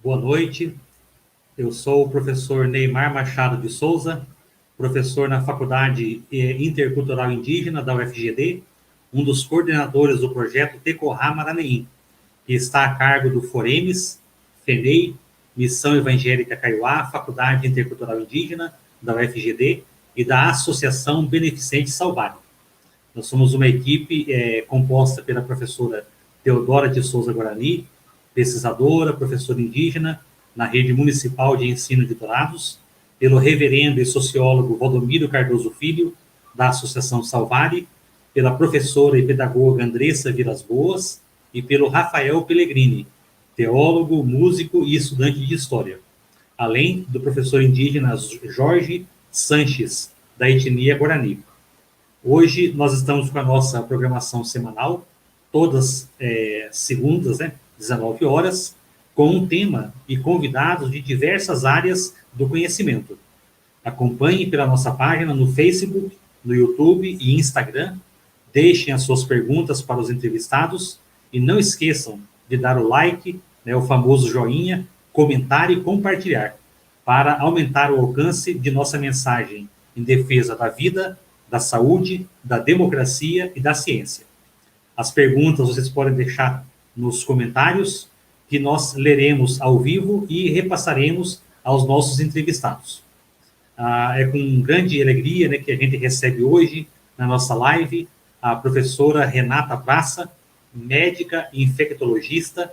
Boa noite. Eu sou o professor Neymar Machado de Souza, professor na Faculdade Intercultural Indígena da UFGD, um dos coordenadores do projeto Tecorá Maranhim, que está a cargo do Foremes, FENEI, Missão Evangélica Kaiowá, Faculdade Intercultural Indígena da UFGD e da Associação Beneficente Salvário. Nós somos uma equipe composta pela professora Teodora de Souza Guarani, pesquisadora, professora indígena na Rede Municipal de Ensino de Dourados, pelo reverendo e sociólogo Valdomiro Cardoso Filho, da Associação Salvari, pela professora e pedagoga Andressa Vilas Boas e pelo Rafael Pellegrini, teólogo, músico e estudante de História, além do professor indígena Jorge Sanches, da etnia Guarani. Hoje nós estamos com a nossa programação semanal, todas segundas, 19 horas, com um tema e convidados de diversas áreas do conhecimento. Acompanhe pela nossa página no Facebook, no YouTube e Instagram, deixem as suas perguntas para os entrevistados e não esqueçam de dar o like, o famoso joinha, comentar e compartilhar, para aumentar o alcance de nossa mensagem em defesa da vida, da saúde, da democracia e da ciência. As perguntas vocês podem deixar nos comentários, que nós leremos ao vivo e repassaremos aos nossos entrevistados. É com grande alegria que a gente recebe hoje, na nossa live, a professora Renata Praça, médica e infectologista,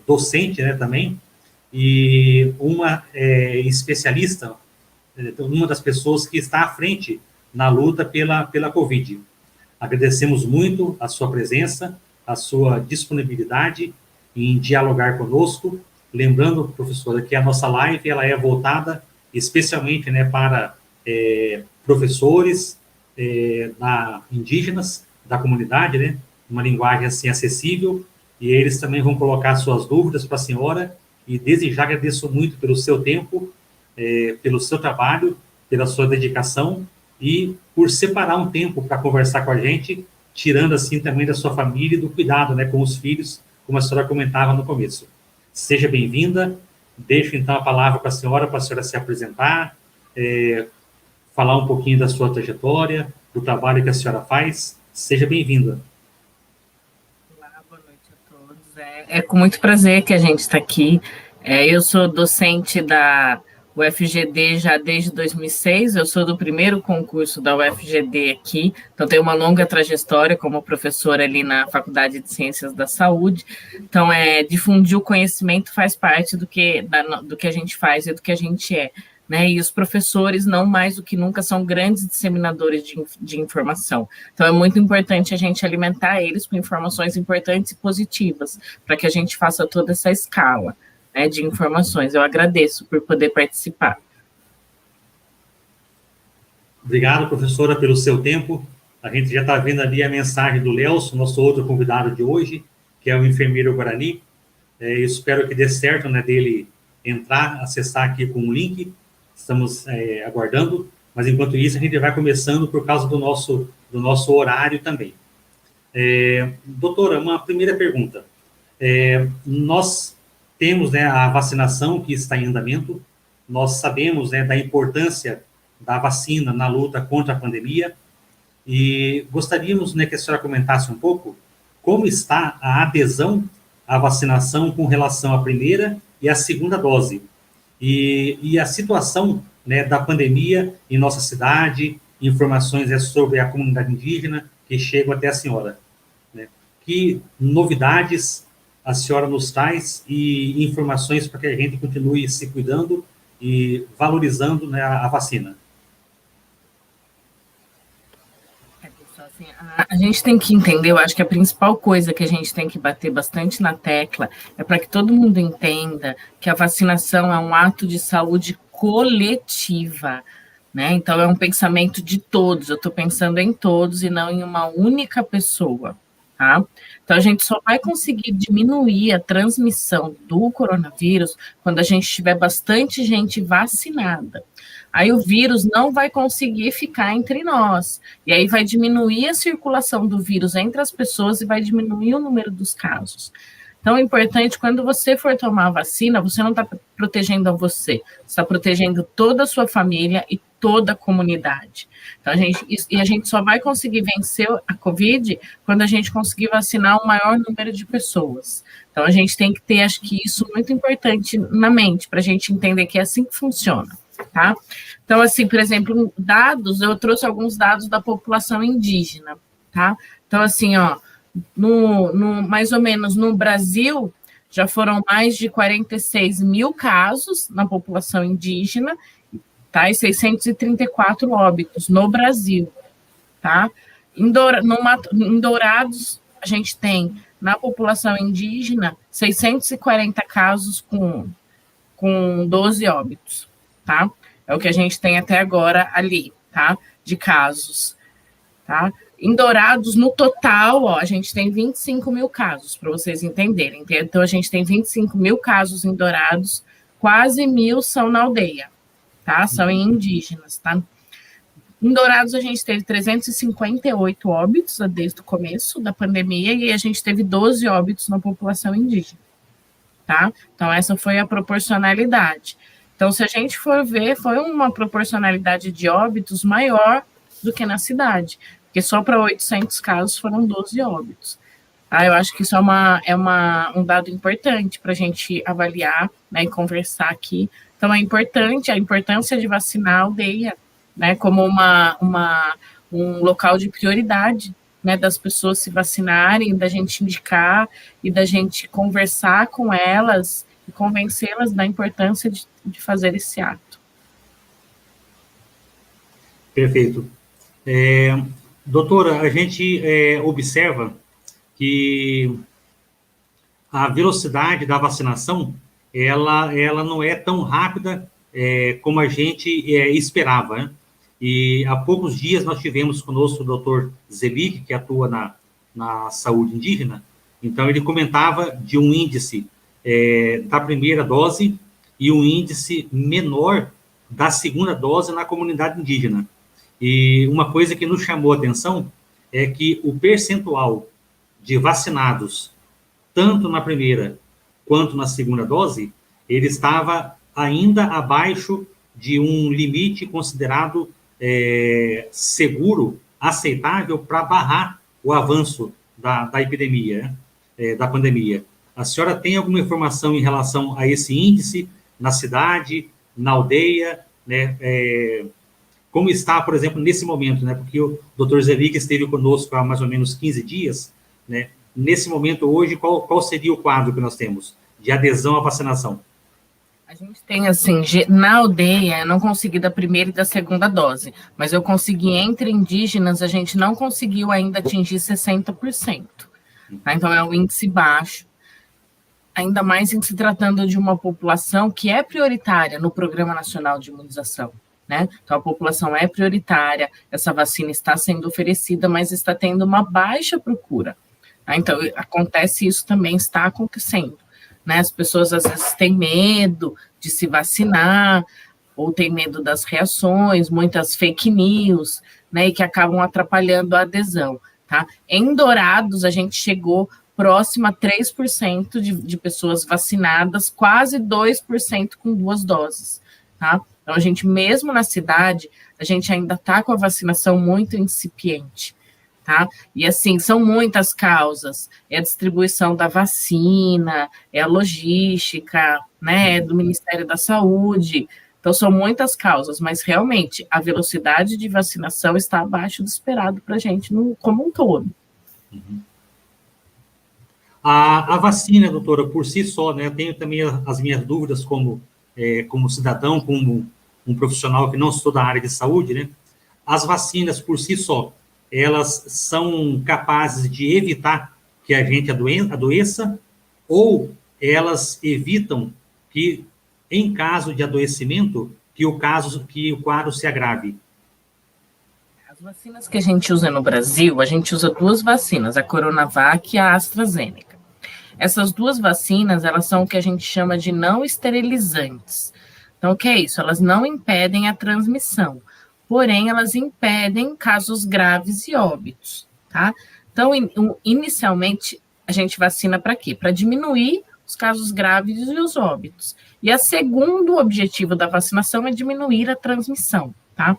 docente também, e uma especialista, uma das pessoas que está à frente na luta pela Covid. Agradecemos muito a sua presença, a sua disponibilidade em dialogar conosco. Lembrando, professora, que a nossa live ela é voltada especialmente para professores indígenas da comunidade, uma linguagem assim acessível, e eles também vão colocar suas dúvidas para a senhora, e desde já agradeço muito pelo seu tempo, pelo seu trabalho, pela sua dedicação, e por separar um tempo para conversar com a gente, tirando assim também da sua família e do cuidado com os filhos, como a senhora comentava no começo. Seja bem-vinda, deixo então a palavra para a senhora se apresentar, falar um pouquinho da sua trajetória, do trabalho que a senhora faz. Seja bem-vinda. Olá, boa noite a todos. É com muito prazer que a gente está aqui. Eu sou docente da UFGD já desde 2006, eu sou do primeiro concurso da UFGD aqui, então tenho uma longa trajetória como professora ali na Faculdade de Ciências da Saúde, então difundir o conhecimento faz parte do que a gente faz e do que a gente é, e os professores, não mais do que nunca, são grandes disseminadores de informação, então é muito importante a gente alimentar eles com informações importantes e positivas, para que a gente faça toda essa escala de informações. Eu agradeço por poder participar. Obrigado, professora, pelo seu tempo. A gente já está vendo ali a mensagem do Lelson, nosso outro convidado de hoje, que é o enfermeiro Guarani. Eu espero que dê certo dele entrar, acessar aqui com um link. Estamos aguardando, mas enquanto isso a gente vai começando por causa do nosso horário também. Doutora, uma primeira pergunta. Nós temos a vacinação que está em andamento, nós sabemos da importância da vacina na luta contra a pandemia, e gostaríamos que a senhora comentasse um pouco como está a adesão à vacinação com relação à primeira e à segunda dose, e a situação da pandemia em nossa cidade, informações sobre a comunidade indígena que chegam até a senhora. Que novidades a senhora nos traz e informações para que a gente continue se cuidando e valorizando a vacina. Assim, a gente tem que entender, eu acho que a principal coisa que a gente tem que bater bastante na tecla é para que todo mundo entenda que a vacinação é um ato de saúde coletiva, Então, é um pensamento de todos, eu estou pensando em todos e não em uma única pessoa, tá? Então, a gente só vai conseguir diminuir a transmissão do coronavírus quando a gente tiver bastante gente vacinada. Aí o vírus não vai conseguir ficar entre nós, e aí vai diminuir a circulação do vírus entre as pessoas e vai diminuir o número dos casos. Então, é importante, quando você for tomar a vacina, você não está protegendo a você, você está protegendo toda a sua família e toda a comunidade. Então, a gente só vai conseguir vencer a Covid quando a gente conseguir vacinar o maior número de pessoas. Então, a gente tem que ter, acho que isso muito importante na mente, para a gente entender que é assim que funciona, tá? Então, assim, por exemplo, dados, eu trouxe alguns dados da população indígena, tá? Então, assim, ó, mais ou menos no Brasil, já foram mais de 46 mil casos na população indígena, tá? E 634 óbitos no Brasil, tá? Em Dourados, a gente tem, na população indígena, 640 casos com 12 óbitos, tá? É o que a gente tem até agora ali, tá? De casos, tá? Em Dourados, no total, ó, a gente tem 25 mil casos, para vocês entenderem. Então, a gente tem 25 mil casos em Dourados, quase 1.000 são na aldeia, tá? São em indígenas, tá? Em Dourados, a gente teve 358 óbitos desde o começo da pandemia e a gente teve 12 óbitos na população indígena, tá? Então, essa foi a proporcionalidade. Então, se a gente for ver, foi uma proporcionalidade de óbitos maior do que na cidade, porque só para 800 casos foram 12 óbitos. Eu acho que isso é um dado importante para a gente avaliar, né, e conversar aqui. Então, é importante a importância de vacinar a aldeia, né, como um local de prioridade, né, das pessoas se vacinarem, da gente indicar e da gente conversar com elas e convencê-las da importância de fazer esse ato. Perfeito. Doutora, a gente observa que a velocidade da vacinação, ela não é tão rápida como a gente esperava, né? E há poucos dias nós tivemos conosco o doutor Zelic, que atua na saúde indígena. Então, ele comentava de um índice da primeira dose e um índice menor da segunda dose na comunidade indígena. E uma coisa que nos chamou a atenção é que o percentual de vacinados, tanto na primeira quanto na segunda dose, ele estava ainda abaixo de um limite considerado seguro, aceitável para barrar o avanço da epidemia, da pandemia. A senhora tem alguma informação em relação a esse índice na cidade, na aldeia, né? Como está, por exemplo, nesse momento, né? Porque o doutor Zelic esteve conosco há mais ou menos 15 dias, né? Nesse momento, hoje, qual seria o quadro que nós temos de adesão à vacinação? A gente tem, assim, na aldeia, eu não consegui da primeira e da segunda dose, mas eu consegui entre indígenas, a gente não conseguiu ainda atingir 60%. Tá? Então, é um índice baixo, ainda mais em se tratando de uma população que é prioritária no Programa Nacional de Imunização, né? Então, a população é prioritária, essa vacina está sendo oferecida, mas está tendo uma baixa procura. Tá? Então, acontece isso também, está acontecendo. Né? As pessoas, às vezes, têm medo de se vacinar, ou têm medo das reações, muitas fake news, né? E que acabam atrapalhando a adesão. Tá? Em Dourados, a gente chegou próximo a 3% de pessoas vacinadas, quase 2% com 2 doses. Tá? Então, a gente, mesmo na cidade, a gente ainda está com a vacinação muito incipiente. Tá? E, assim, são muitas causas. É a distribuição da vacina, é a logística, né? É do Ministério da Saúde. Então, são muitas causas, mas, realmente, a velocidade de vacinação está abaixo do esperado para a gente como um todo. Uhum. A vacina, doutora, por si só, né? Eu tenho também as minhas dúvidas como cidadão, como um profissional que não sou da área de saúde, né? As vacinas, por si só, elas são capazes de evitar que a gente adoeça, ou elas evitam que, em caso de adoecimento, que o quadro se agrave? As vacinas que a gente usa no Brasil, a gente usa 2 vacinas, a Coronavac e a AstraZeneca. Essas 2 vacinas, elas são o que a gente chama de não esterilizantes. Então, o que é isso? Elas não impedem a transmissão, porém, elas impedem casos graves e óbitos, tá? Então, inicialmente, a gente vacina para quê? Para diminuir os casos graves e os óbitos. E o segundo objetivo da vacinação é diminuir a transmissão, tá?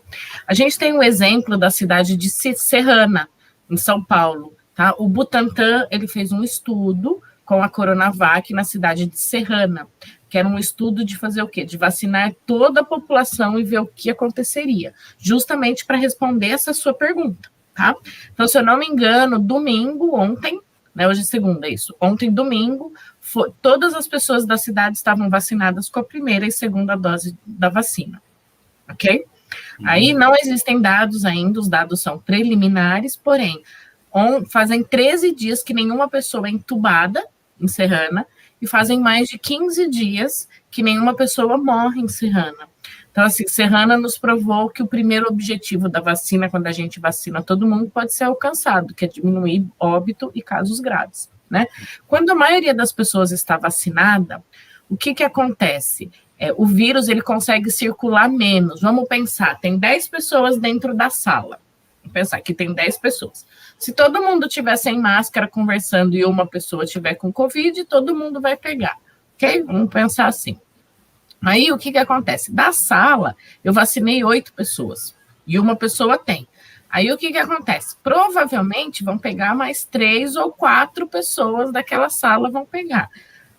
A gente tem um exemplo da cidade de Serrana, em São Paulo, tá? O Butantan, ele fez um estudo com a Coronavac na cidade de Serrana, que era um estudo de fazer o quê? De vacinar toda a população e ver o que aconteceria, justamente para responder essa sua pergunta, tá? Então, se eu não me engano, domingo, ontem, né, hoje é segunda, isso. Ontem, domingo, todas as pessoas da cidade estavam vacinadas com a primeira e segunda dose da vacina, ok? Aí não existem dados ainda, os dados são preliminares, porém, fazem 13 dias que nenhuma pessoa é entubada em Serrana e fazem mais de 15 dias que nenhuma pessoa morre em Serrana. Então, assim, Serrana nos provou que o primeiro objetivo da vacina, quando a gente vacina todo mundo, pode ser alcançado, que é diminuir óbito e casos graves, né? Quando a maioria das pessoas está vacinada, o que acontece? O vírus, ele consegue circular menos. Vamos pensar, tem 10 pessoas dentro da sala. Vamos pensar que tem 10 pessoas. Se todo mundo estiver sem máscara conversando e uma pessoa estiver com Covid, todo mundo vai pegar, ok? Vamos pensar assim. Aí, o que acontece? Da sala, eu vacinei 8 pessoas e uma pessoa tem. Aí, o que acontece? Provavelmente vão pegar mais 3 ou 4 pessoas daquela sala vão pegar.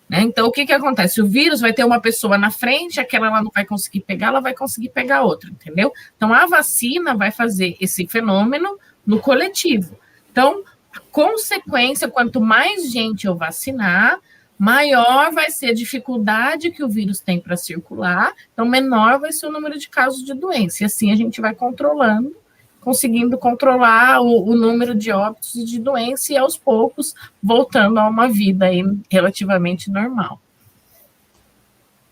Né? Então, o que acontece? O vírus vai ter uma pessoa na frente, aquela ela não vai conseguir pegar, ela vai conseguir pegar outra, entendeu? Então, a vacina vai fazer esse fenômeno no coletivo. Então, a consequência, quanto mais gente eu vacinar, maior vai ser a dificuldade que o vírus tem para circular, então menor vai ser o número de casos de doença. E assim a gente vai controlando, conseguindo controlar o número de óbitos e de doença e aos poucos voltando a uma vida aí relativamente normal.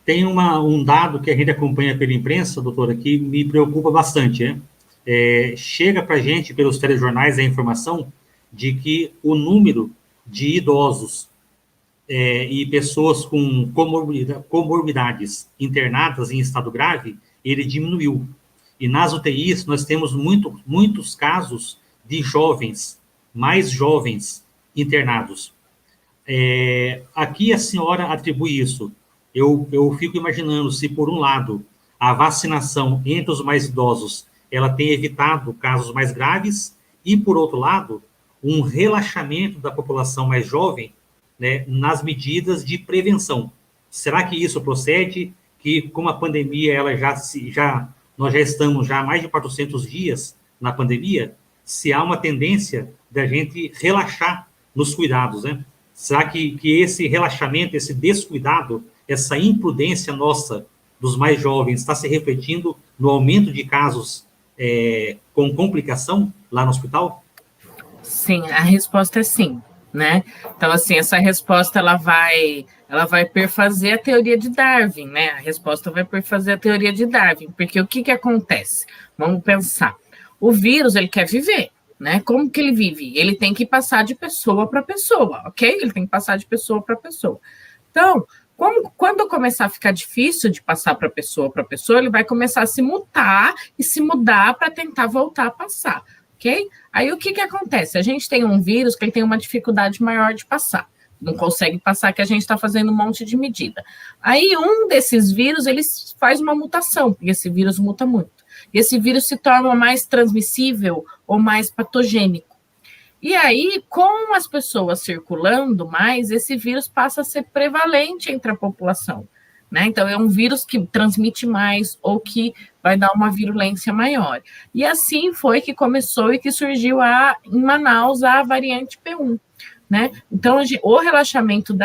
Tem um dado que a gente acompanha pela imprensa, doutora, que me preocupa bastante, né? Chega para a gente, pelos telejornais, a informação de que o número de idosos e pessoas com comorbidades internadas em estado grave, ele diminuiu. E nas UTIs, nós temos muitos casos de jovens, mais jovens internados. Aqui a senhora atribui isso. Eu fico imaginando se, por um lado, a vacinação entre os mais idosos ela tem evitado casos mais graves e, por outro lado, um relaxamento da população mais jovem, né, nas medidas de prevenção. Será que isso procede? Que, como a pandemia, nós já estamos há mais de 400 dias na pandemia, se há uma tendência da gente relaxar nos cuidados, né? Será que esse relaxamento, esse descuidado, essa imprudência nossa dos mais jovens está se refletindo no aumento de casos com complicação lá no hospital? Sim, a resposta é sim, né? Então, assim, essa resposta ela vai perfazer a teoria de Darwin, né? A resposta vai perfazer a teoria de Darwin, porque o que acontece? Vamos pensar. O vírus, ele quer viver, né? Como que ele vive? Ele tem que passar de pessoa para pessoa, ok? Ele tem que passar de pessoa para pessoa. Então, quando começar a ficar difícil de passar para pessoa, ele vai começar a se mutar e se mudar para tentar voltar a passar, ok? Aí o que acontece? A gente tem um vírus que ele tem uma dificuldade maior de passar. Não consegue passar, que a gente está fazendo um monte de medida. Aí um desses vírus, ele faz uma mutação, porque esse vírus muta muito. E esse vírus se torna mais transmissível ou mais patogênico. E aí, com as pessoas circulando mais, esse vírus passa a ser prevalente entre a população, né? Então, é um vírus que transmite mais ou que vai dar uma virulência maior. E assim foi que começou e que surgiu em Manaus a variante P1, né? Então, o relaxamento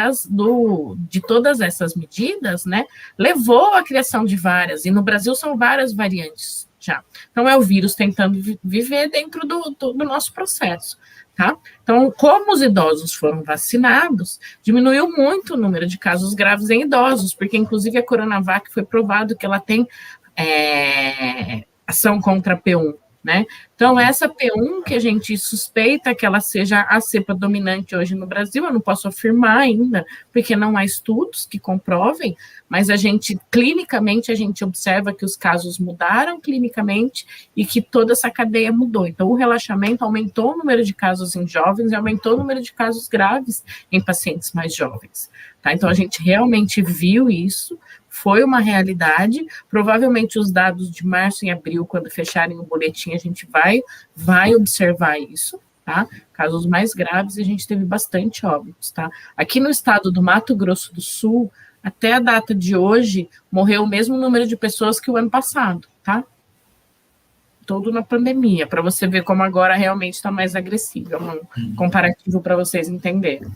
de todas essas medidas, né, levou à criação de várias, e no Brasil são várias variantes já. Então, é o vírus tentando viver dentro do nosso processo. Tá? Então, como os idosos foram vacinados, diminuiu muito o número de casos graves em idosos, porque, inclusive, a Coronavac foi provado que ela tem ação contra P1, né? Então, essa P1 que a gente suspeita que ela seja a cepa dominante hoje no Brasil, eu não posso afirmar ainda, porque não há estudos que comprovem, mas clinicamente, a gente observa que os casos mudaram clinicamente e que toda essa cadeia mudou. Então, o relaxamento aumentou o número de casos em jovens e aumentou o número de casos graves em pacientes mais jovens, tá? Então, a gente realmente viu isso, foi uma realidade. Provavelmente os dados de março e abril, quando fecharem o boletim, a gente vai observar isso, tá? Casos mais graves, a gente teve bastante óbitos, tá? Aqui no estado do Mato Grosso do Sul, até a data de hoje, morreu o mesmo número de pessoas que o ano passado, tá? Todo na pandemia, para você ver como agora realmente está mais agressivo. É um comparativo para vocês entenderem.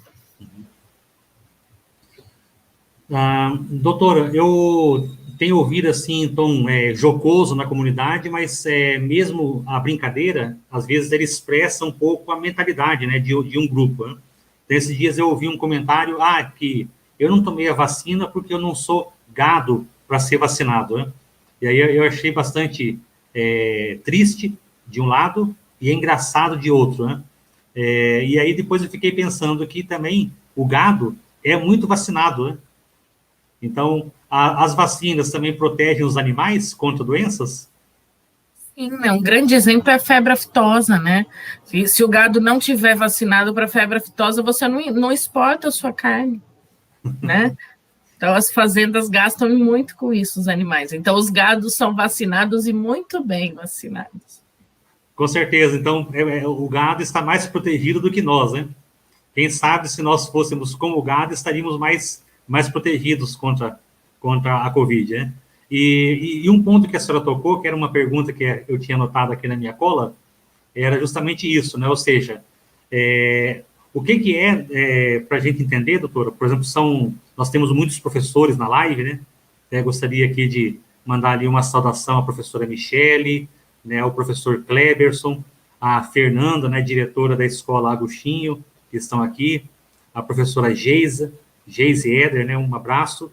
Doutora, eu tenho ouvido assim, em tom jocoso na comunidade, mas mesmo a brincadeira, às vezes ele expressa um pouco a mentalidade, né, de um grupo, né? Então, esses dias eu ouvi um comentário, que eu não tomei a vacina porque eu não sou gado para ser vacinado, né? E aí eu achei bastante triste de um lado e engraçado de outro, né? E aí depois eu fiquei pensando que também o gado é muito vacinado, né? Então, as vacinas também protegem os animais contra doenças? Sim, um grande exemplo é a febre aftosa, né? Se o gado não tiver vacinado para a febre aftosa, você não exporta a sua carne, né? Então, as fazendas gastam muito com isso, os animais. Então, os gados são vacinados e muito bem vacinados. Com certeza. Então, o gado está mais protegido do que nós, né? Quem sabe, se nós fôssemos como o gado, estaríamos mais protegidos contra a Covid, né? E um ponto que a senhora tocou, que era uma pergunta que eu tinha anotado aqui na minha cola, era justamente isso, né? Ou seja, o que é para a gente entender, doutora? Por exemplo, nós temos muitos professores na live, né? Gostaria aqui de mandar ali uma saudação à professora Michele, né, ao professor Kleberson, a Fernanda, né, diretora da Escola Agostinho, que estão aqui, a professora Geise Eder, né, um abraço,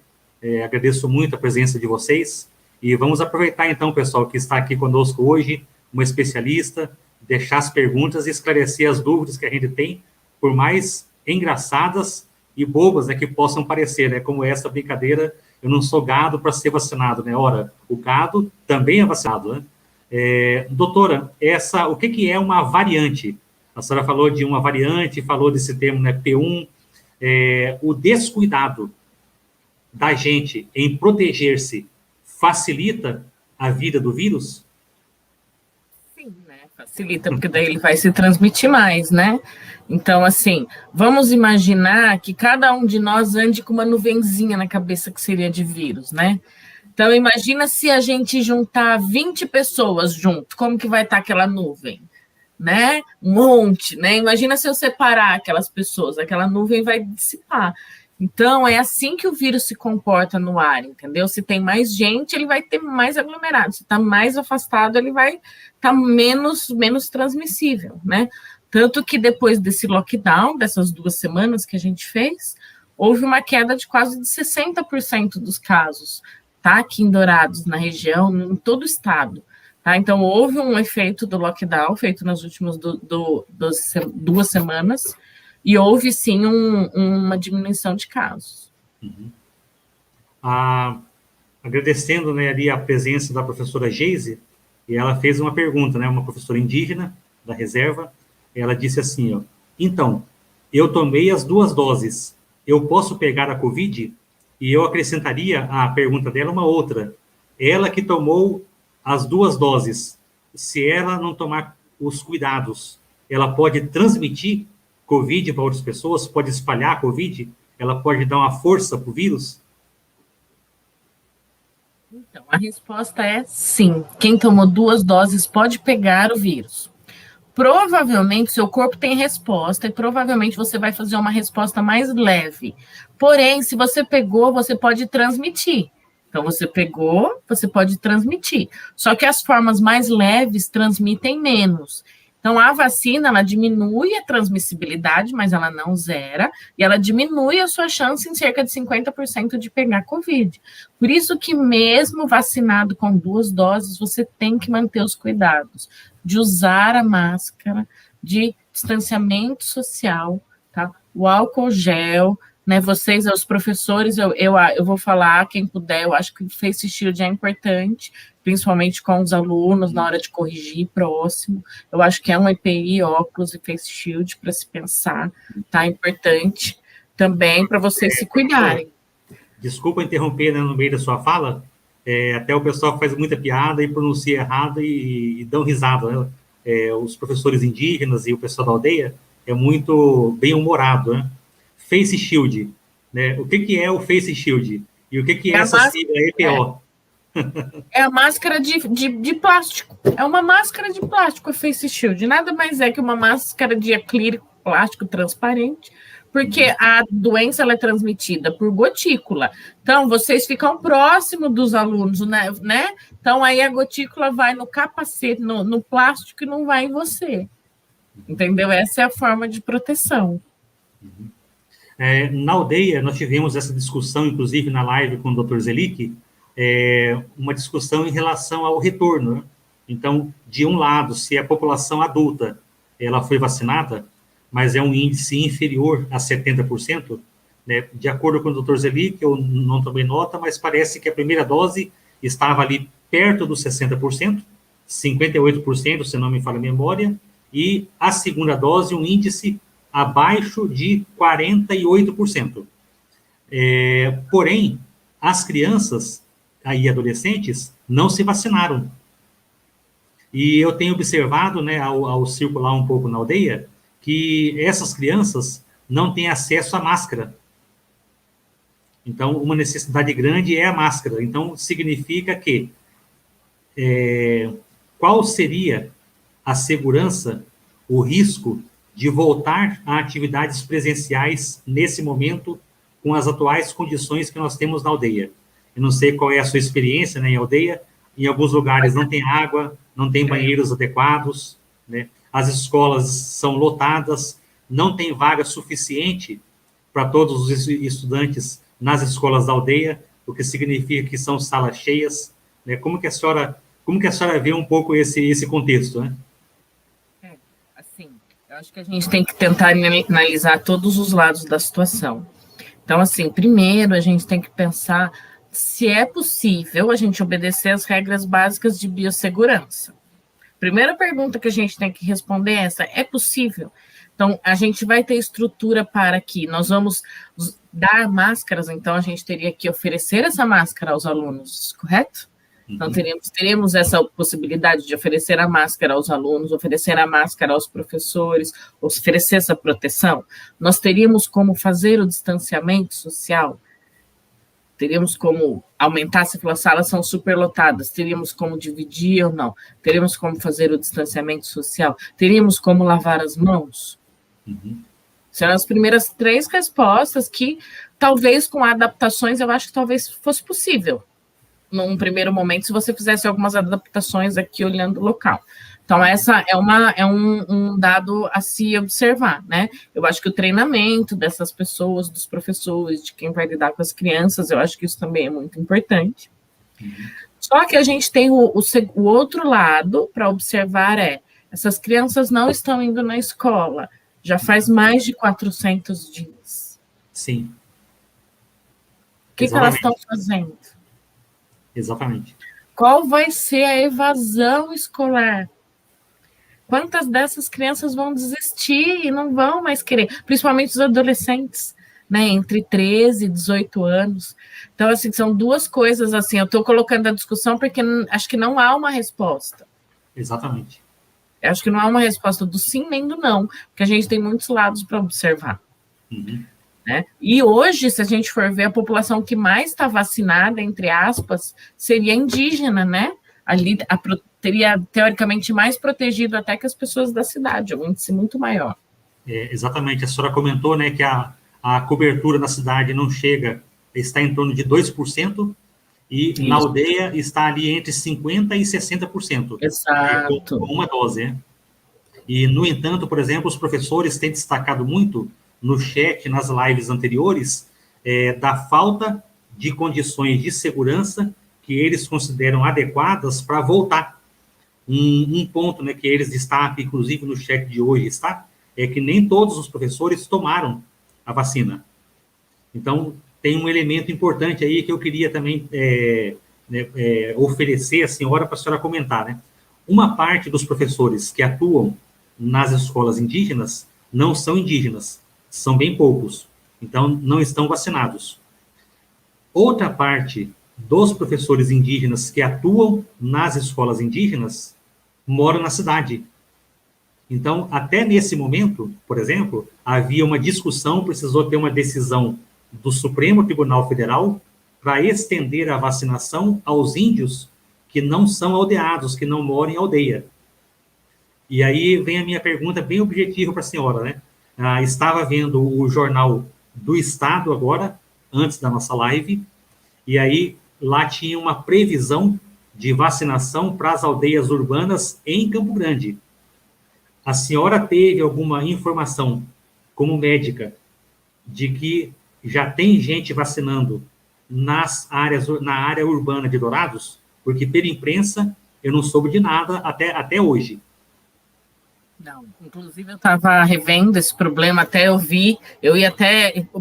agradeço muito a presença de vocês, e vamos aproveitar então, pessoal, que está aqui conosco hoje, uma especialista, deixar as perguntas e esclarecer as dúvidas que a gente tem, por mais engraçadas e bobas, né, que possam parecer, né, como essa brincadeira, eu não sou gado para ser vacinado, né, ora, o gado também é vacinado, né? Doutora, o que é uma variante? A senhora falou de uma variante, falou desse termo, né, P1, o descuidado da gente em proteger-se facilita a vida do vírus? Sim, né, facilita, porque daí ele vai se transmitir mais, né? Então, assim, vamos imaginar que cada um de nós ande com uma nuvenzinha na cabeça que seria de vírus, né? Então, imagina se a gente juntar 20 pessoas junto, como que vai estar aquela nuvem, né? Um monte, né? Imagina se eu separar aquelas pessoas, aquela nuvem vai dissipar. Então, é assim que o vírus se comporta no ar, entendeu? Se tem mais gente, ele vai ter mais aglomerado. Se está mais afastado, ele vai estar menos transmissível, né? Tanto que depois desse lockdown, dessas 2 semanas que a gente fez, houve uma queda de quase de 60% dos casos, tá? Aqui em Dourados, na região, em todo o estado. Tá? Então, houve um efeito do lockdown feito nas últimas 2 semanas e houve, sim, uma diminuição de casos. Uhum. Agradecendo, né, ali a presença da professora Geise, e ela fez uma pergunta, né, uma professora indígena da reserva, ela disse assim, ó, então, eu tomei as 2 doses, eu posso pegar a Covid? E eu acrescentaria à pergunta dela uma outra. Ela que tomou as 2 doses, se ela não tomar os cuidados, ela pode transmitir Covid para outras pessoas? Pode espalhar a Covid? Ela pode dar uma força para o vírus? Então, a resposta é sim. Quem tomou 2 doses pode pegar o vírus. Provavelmente seu corpo tem resposta e provavelmente você vai fazer uma resposta mais leve. Porém, se você pegou, você pode transmitir. Então, você pegou, você pode transmitir. Só que as formas mais leves transmitem menos. Então, a vacina, ela diminui a transmissibilidade, mas ela não zera, e ela diminui a sua chance em cerca de 50% de pegar Covid. Por isso que mesmo vacinado com 2 doses, você tem que manter os cuidados de usar a máscara, de distanciamento social, tá? O álcool gel, né? Vocês, os professores, eu vou falar, quem puder, eu acho que o Face Shield é importante, principalmente com os alunos, na hora de corrigir próximo. Eu acho que é um EPI, óculos e Face Shield para se pensar, tá? Importante também para vocês se cuidarem. Desculpa interromper, né, no meio da sua fala, até o pessoal faz muita piada e pronuncia errado e dão risada, né? Os professores indígenas e o pessoal da aldeia é muito bem-humorado, né? Face Shield, né? O que é o Face Shield? E o que é essa sigla EPO? É a máscara de plástico. É uma máscara de plástico, a Face Shield. Nada mais é que uma máscara de acrílico plástico transparente, porque a doença ela é transmitida por gotícula. Então, vocês ficam próximo dos alunos, né? Então, aí a gotícula vai no capacete, no plástico, e não vai em você. Entendeu? Essa é a forma de proteção. Na aldeia, nós tivemos essa discussão, inclusive na live com o Dr. Zelic, uma discussão em relação ao retorno, né? Então, de um lado, se a população adulta ela foi vacinada, mas é um índice inferior a 70%, né? De acordo com o Dr. Zelic, eu não tomei nota, mas parece que a primeira dose estava ali perto dos 60%, 58%, se não me falha a memória, e a segunda dose, um índice abaixo de 48%. Porém, as crianças e adolescentes não se vacinaram. E eu tenho observado, né, ao circular um pouco na aldeia, que essas crianças não têm acesso à máscara. Então, uma necessidade grande é a máscara. Então, significa que qual seria a segurança, o risco de voltar a atividades presenciais nesse momento com as atuais condições que nós temos na aldeia? Eu não sei qual é a sua experiência, né, em aldeia. Em alguns lugares não tem água, não tem banheiros adequados, né? As escolas são lotadas, não tem vaga suficiente para todos os estudantes nas escolas da aldeia, o que significa que são salas cheias, né? Como que a senhora vê um pouco esse contexto, né? Assim, eu acho que a gente tem que tentar analisar todos os lados da situação. Então, assim, primeiro a gente tem que pensar se é possível a gente obedecer às regras básicas de biossegurança. Primeira pergunta que a gente tem que responder é essa: é possível? Então, a gente vai ter estrutura para que nós vamos dar máscaras, então a gente teria que oferecer essa máscara aos alunos, correto? Então, teremos essa possibilidade de oferecer a máscara aos alunos, oferecer a máscara aos professores, oferecer essa proteção. Nós teríamos como fazer o distanciamento social, teríamos como aumentar se as salas são superlotadas, teríamos como dividir ou não, teríamos como fazer o distanciamento social, teríamos como lavar as mãos. Serão as primeiras 3 respostas que, talvez com adaptações, eu acho que talvez fosse possível, num primeiro momento, se você fizesse algumas adaptações aqui olhando o local. Então, essa é um dado a se observar, né? Eu acho que o treinamento dessas pessoas, dos professores, de quem vai lidar com as crianças, eu acho que isso também é muito importante. Só que a gente tem o outro lado para observar essas crianças não estão indo na escola, já faz mais de 400 dias. Sim. O que elas estão fazendo? Exatamente. Qual vai ser a evasão escolar? Quantas dessas crianças vão desistir e não vão mais querer? Principalmente os adolescentes, né? Entre 13 e 18 anos. Então, assim, são 2 coisas, assim, eu estou colocando a discussão porque acho que não há uma resposta. Exatamente. Eu acho que não há uma resposta do sim nem do não, porque a gente tem muitos lados para observar. Né? E hoje, se a gente for ver, a população que mais está vacinada, entre aspas, seria indígena, né? Ali teria, teoricamente, mais protegido até que as pessoas da cidade, um índice muito maior. Exatamente, a senhora comentou, né, que a cobertura na cidade não chega, está em torno de 2%, e na aldeia está ali entre 50% e 60%. Exato. Com uma dose, né? E, no entanto, por exemplo, os professores têm destacado muito no chat, nas lives anteriores, da falta de condições de segurança que eles consideram adequadas para voltar. Um ponto, né, que eles destacam, inclusive no chat de hoje, está, é que nem todos os professores tomaram a vacina. Então, tem um elemento importante aí que eu queria também oferecer à senhora para a senhora comentar, né? Uma parte dos professores que atuam nas escolas indígenas não são indígenas, são bem poucos, então não estão vacinados. Outra parte dos professores indígenas que atuam nas escolas indígenas moram na cidade. Então, até nesse momento, por exemplo, havia uma discussão, precisou ter uma decisão do Supremo Tribunal Federal para estender a vacinação aos índios que não são aldeados, que não moram em aldeia. E aí vem a minha pergunta bem objetiva para a senhora, né? Estava vendo o Jornal do Estado agora, antes da nossa live, e aí lá tinha uma previsão de vacinação para as aldeias urbanas em Campo Grande. A senhora teve alguma informação, como médica, de que já tem gente vacinando na área urbana de Dourados? Porque pela imprensa eu não soube de nada até hoje. Não, inclusive eu estava revendo esse problema, até eu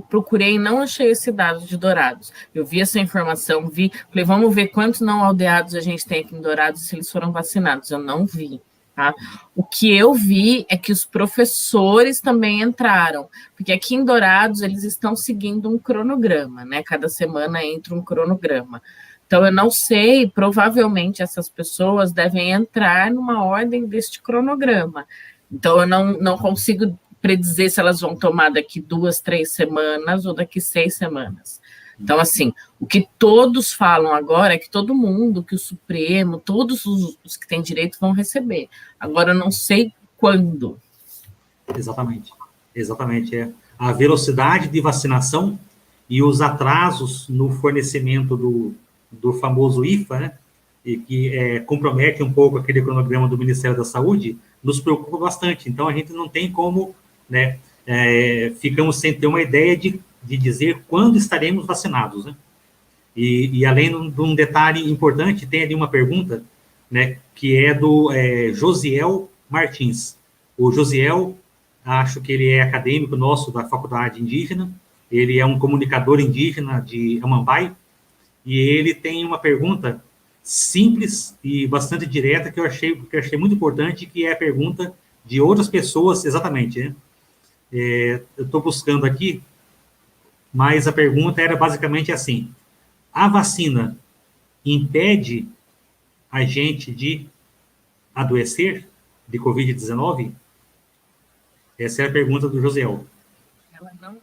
procurei e não achei esse dado de Dourados. Eu vi essa informação, falei, vamos ver quantos não aldeados a gente tem aqui em Dourados e se eles foram vacinados. Eu não vi. Tá? O que eu vi é que os professores também entraram, porque aqui em Dourados eles estão seguindo um cronograma, né? Cada semana entra um cronograma. Então, eu não sei, provavelmente essas pessoas devem entrar numa ordem deste cronograma. Então, eu não consigo predizer se elas vão tomar daqui 2, 3 semanas ou daqui 6 semanas. Então, assim, o que todos falam agora é que todo mundo, que o Supremo, todos os que têm direito vão receber. Agora, eu não sei quando. Exatamente. A velocidade de vacinação e os atrasos no fornecimento do famoso IFA, né, e que compromete um pouco aquele cronograma do Ministério da Saúde, nos preocupa bastante. Então, a gente não tem como, né, ficamos sem ter uma ideia de dizer quando estaremos vacinados, né? E além de um detalhe importante, tem ali uma pergunta, né, que é do Josiel Martins. O Josiel, acho que ele é acadêmico nosso da Faculdade Indígena, ele é um comunicador indígena de Amambai, e ele tem uma pergunta simples e bastante direta que eu achei muito importante, que é a pergunta de outras pessoas, exatamente, né? Eu estou buscando aqui, mas a pergunta era basicamente assim: a vacina impede a gente de adoecer de Covid-19? Essa é a pergunta do Josiel. Ela não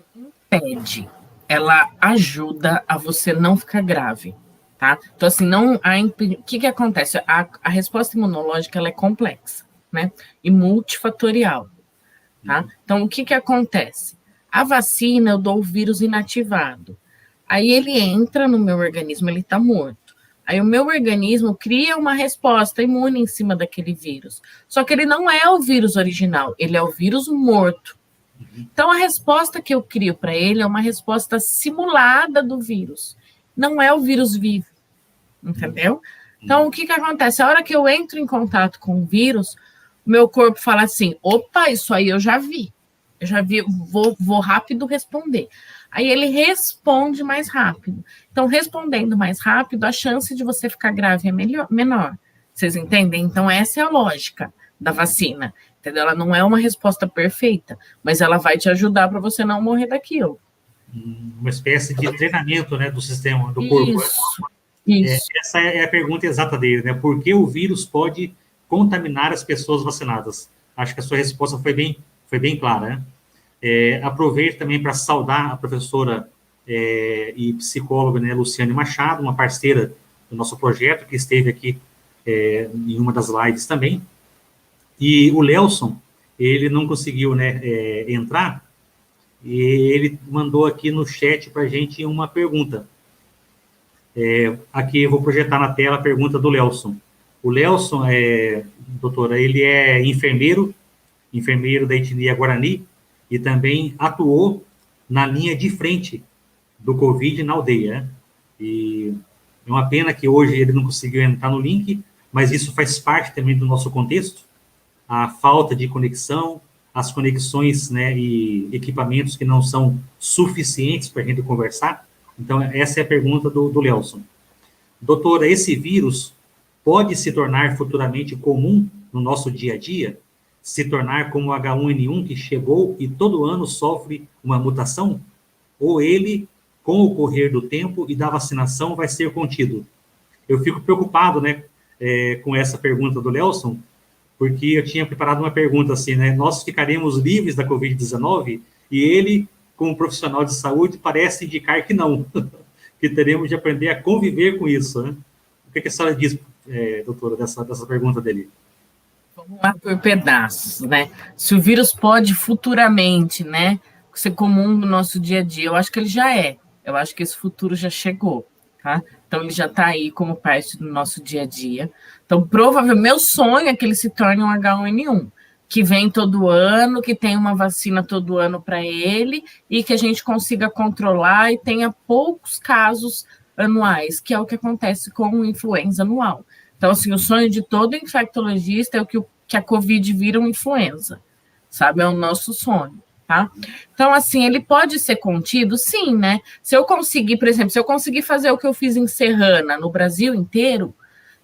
impede, ela ajuda a você não ficar grave, tá? Então, assim, o que acontece? A resposta imunológica, ela é complexa, né? E multifatorial, tá? Então, o que acontece? A vacina, eu dou o vírus inativado. Aí ele entra no meu organismo, ele está morto. Aí o meu organismo cria uma resposta imune em cima daquele vírus. Só que ele não é o vírus original, ele é o vírus morto. Então, a resposta que eu crio para ele é uma resposta simulada do vírus. Não é o vírus vivo, entendeu? Então, o que acontece? A hora que eu entro em contato com o vírus, meu corpo fala assim, opa, isso aí eu já vi, vou rápido responder. Aí ele responde mais rápido. Então, respondendo mais rápido, a chance de você ficar grave é menor. Vocês entendem? Então, essa é a lógica da vacina. Entendeu? Ela não é uma resposta perfeita, mas ela vai te ajudar para você não morrer daquilo. Uma espécie de treinamento, né, do sistema, do corpo. Isso. Essa é a pergunta exata dele, né? Por que o vírus pode contaminar as pessoas vacinadas? Acho que a sua resposta foi bem clara, né? Aproveito também para saudar a professora e psicóloga, né, Luciane Machado, uma parceira do nosso projeto, que esteve aqui em uma das lives também. E o Lelson, ele não conseguiu, né, entrar, e ele mandou aqui no chat para a gente uma pergunta. Aqui eu vou projetar na tela a pergunta do Lelson. O Lelson, doutora, ele é enfermeiro enfermeiro da etnia Guarani, e também atuou na linha de frente do Covid na aldeia, né? E é uma pena que hoje ele não conseguiu entrar no link, mas isso faz parte também do nosso contexto, a falta de conexão, as conexões, né, e equipamentos que não são suficientes para a gente conversar. Então, essa é a pergunta do Lelson. Doutora, esse vírus pode se tornar futuramente comum no nosso dia a dia? Se tornar como o H1N1 que chegou e todo ano sofre uma mutação? Ou ele, com o correr do tempo e da vacinação, vai ser contido? Eu fico preocupado, né, com essa pergunta do Lelson, porque eu tinha preparado uma pergunta assim, né? Nós ficaremos livres da Covid-19? E ele, como profissional de saúde, parece indicar que não, que teremos de aprender a conviver com isso, né? O que a senhora diz, doutora, dessa pergunta dele? Vamos lá por pedaços, né? Se o vírus pode futuramente, né, ser comum no nosso dia a dia, eu acho que ele já é. Eu acho que esse futuro já chegou, tá? Então, ele já está aí como parte do nosso dia a dia. Então, provavelmente, meu sonho é que ele se torne um H1N1, que vem todo ano, que tem uma vacina todo ano para ele, e que a gente consiga controlar e tenha poucos casos anuais, que é o que acontece com o influenza anual. Então, assim, o sonho de todo infectologista é que a Covid vira uma influenza, sabe? É o nosso sonho. Tá? Então, assim, ele pode ser contido? Sim, né? Se eu conseguir, por exemplo, se eu conseguir fazer o que eu fiz em Serrana, no Brasil inteiro,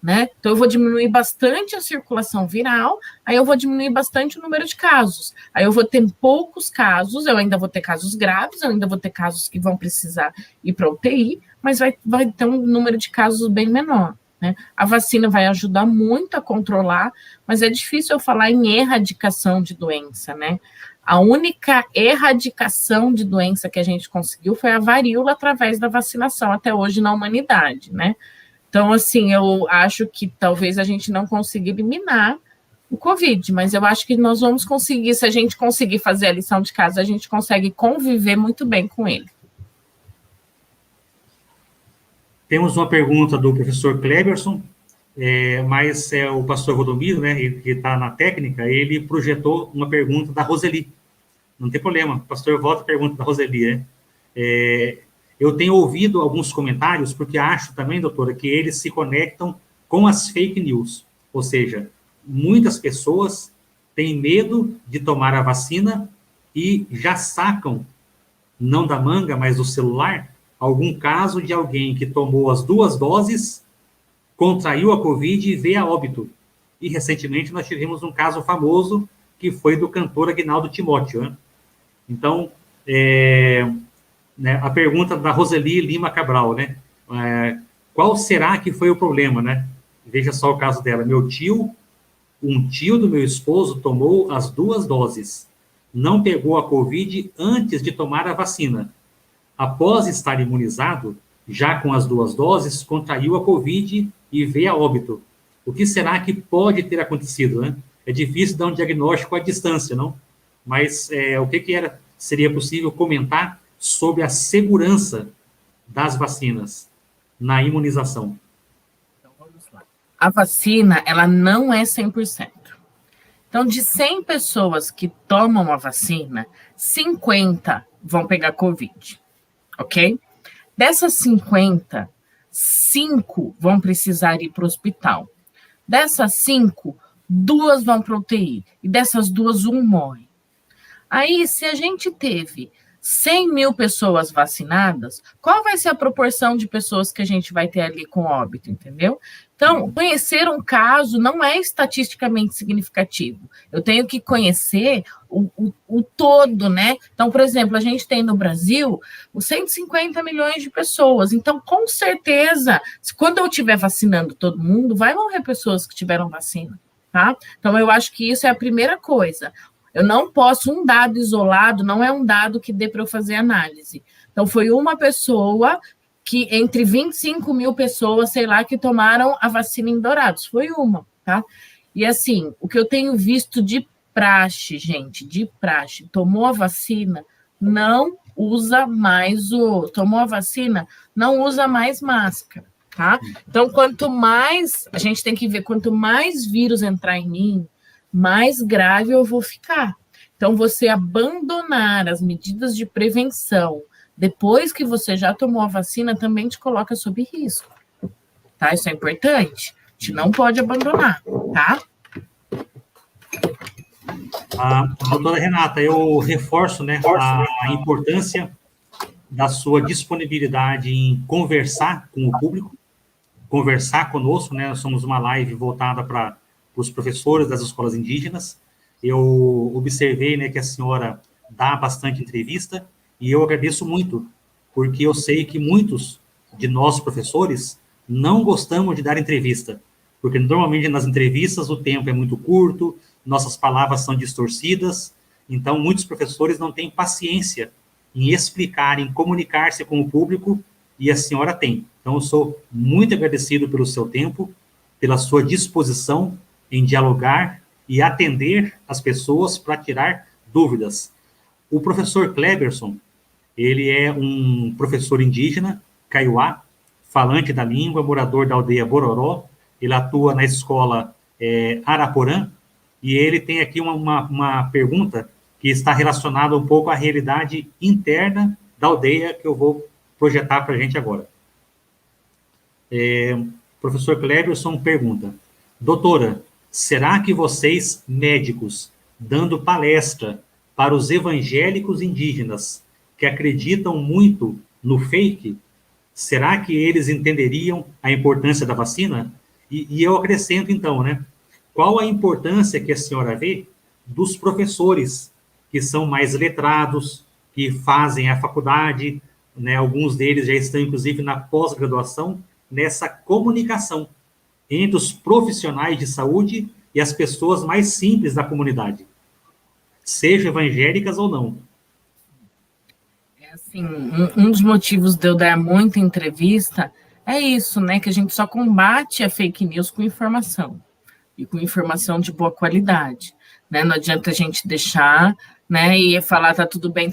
né? Então, eu vou diminuir bastante a circulação viral, aí eu vou diminuir bastante o número de casos. Aí eu vou ter poucos casos, eu ainda vou ter casos graves, eu ainda vou ter casos que vão precisar ir para UTI, mas vai ter um número de casos bem menor. Né? A vacina vai ajudar muito a controlar, mas é difícil eu falar em erradicação de doença, né? A única erradicação de doença que a gente conseguiu foi a varíola através da vacinação até hoje na humanidade, né? Então, assim, eu acho que talvez a gente não consiga eliminar o Covid, mas eu acho que nós vamos conseguir, se a gente conseguir fazer a lição de casa, a gente consegue conviver muito bem com ele. Temos uma pergunta do professor Kleberson, mas o pastor Rodomiro, né, que está na técnica, ele projetou uma pergunta da Roseli. Não tem problema, pastor, volta a pergunta da Roseli, né? Eu tenho ouvido alguns comentários, porque acho também, doutora, que eles se conectam com as fake news. Ou seja, muitas pessoas têm medo de tomar a vacina e já sacam, não da manga, mas do celular, algum caso de alguém que tomou as 2 doses, contraiu a Covid e veio a óbito. E, recentemente, nós tivemos um caso famoso, que foi do cantor Aguinaldo Timóteo, né? Então, né, a pergunta da Roseli Lima Cabral, né? Qual será que foi o problema, né? Veja só o caso dela. Um tio do meu esposo tomou as 2 doses. Não pegou a Covid antes de tomar a vacina. Após estar imunizado, já com as 2 doses, contraiu a Covid e veio a óbito. O que será que pode ter acontecido, né? É difícil dar um diagnóstico à distância, não? Mas o que seria possível comentar sobre a segurança das vacinas na imunização? Então, vamos lá. A vacina, ela não é 100%. Então, de 100 pessoas que tomam a vacina, 50 vão pegar Covid, ok? Dessas 50, 5 vão precisar ir para o hospital. Dessas 5, 2 vão para a UTI. E dessas 2, 1 morre. Aí, se a gente teve 100 mil pessoas vacinadas, qual vai ser a proporção de pessoas que a gente vai ter ali com óbito, entendeu? Então, conhecer um caso não é estatisticamente significativo. Eu tenho que conhecer o todo, né? Então, por exemplo, a gente tem no Brasil os 150 milhões de pessoas. Então, com certeza, quando eu estiver vacinando todo mundo, vai morrer pessoas que tiveram vacina, tá? Então, eu acho que isso é a primeira coisa. Eu não posso, um dado isolado não é um dado que dê para eu fazer análise. Então, foi uma pessoa que, entre 25 mil pessoas, sei lá, que tomaram a vacina em Dourados. Foi uma, tá? E, assim, o que eu tenho visto de praxe, gente, de praxe, tomou a vacina, não usa mais tomou a vacina, não usa mais máscara, tá? Então, quanto mais, a gente tem que ver, quanto mais vírus entrar em mim, mais grave eu vou ficar. Então, você abandonar as medidas de prevenção depois que você já tomou a vacina também te coloca sob risco, tá? Isso é importante. A gente não pode abandonar, tá? Doutora Renata, eu reforço, né, a importância da sua disponibilidade em conversar com o público, conversar conosco, né? Nós somos uma live voltada para os professores das escolas indígenas. Eu observei, né, que a senhora dá bastante entrevista e eu agradeço muito, porque eu sei que muitos de nós, professores, não gostamos de dar entrevista, porque normalmente nas entrevistas o tempo é muito curto, nossas palavras são distorcidas, então muitos professores não têm paciência em explicar, em comunicar-se com o público, e a senhora tem. Então, eu sou muito agradecido pelo seu tempo, pela sua disposição em dialogar e atender as pessoas para tirar dúvidas. O professor Cleberson, ele é um professor indígena, Kaiowá, falante da língua, morador da aldeia Bororó, ele atua na escola Araporã, e ele tem aqui uma pergunta que está relacionada um pouco à realidade interna da aldeia, que eu vou projetar para a gente agora. Professor Cleberson pergunta: doutora, será que vocês, médicos, dando palestra para os evangélicos indígenas que acreditam muito no fake, será que eles entenderiam a importância da vacina? E eu acrescento, então, né? Qual a importância que a senhora vê dos professores que são mais letrados, que fazem a faculdade, né? Alguns deles já estão, inclusive, na pós-graduação, nessa comunicação entre os profissionais de saúde e as pessoas mais simples da comunidade, sejam evangélicas ou não. Assim, um dos motivos de eu dar muita entrevista é isso, né? Que a gente só combate a fake news com informação. E com informação de boa qualidade, né? Não adianta a gente deixar, né, e falar tá tudo bem,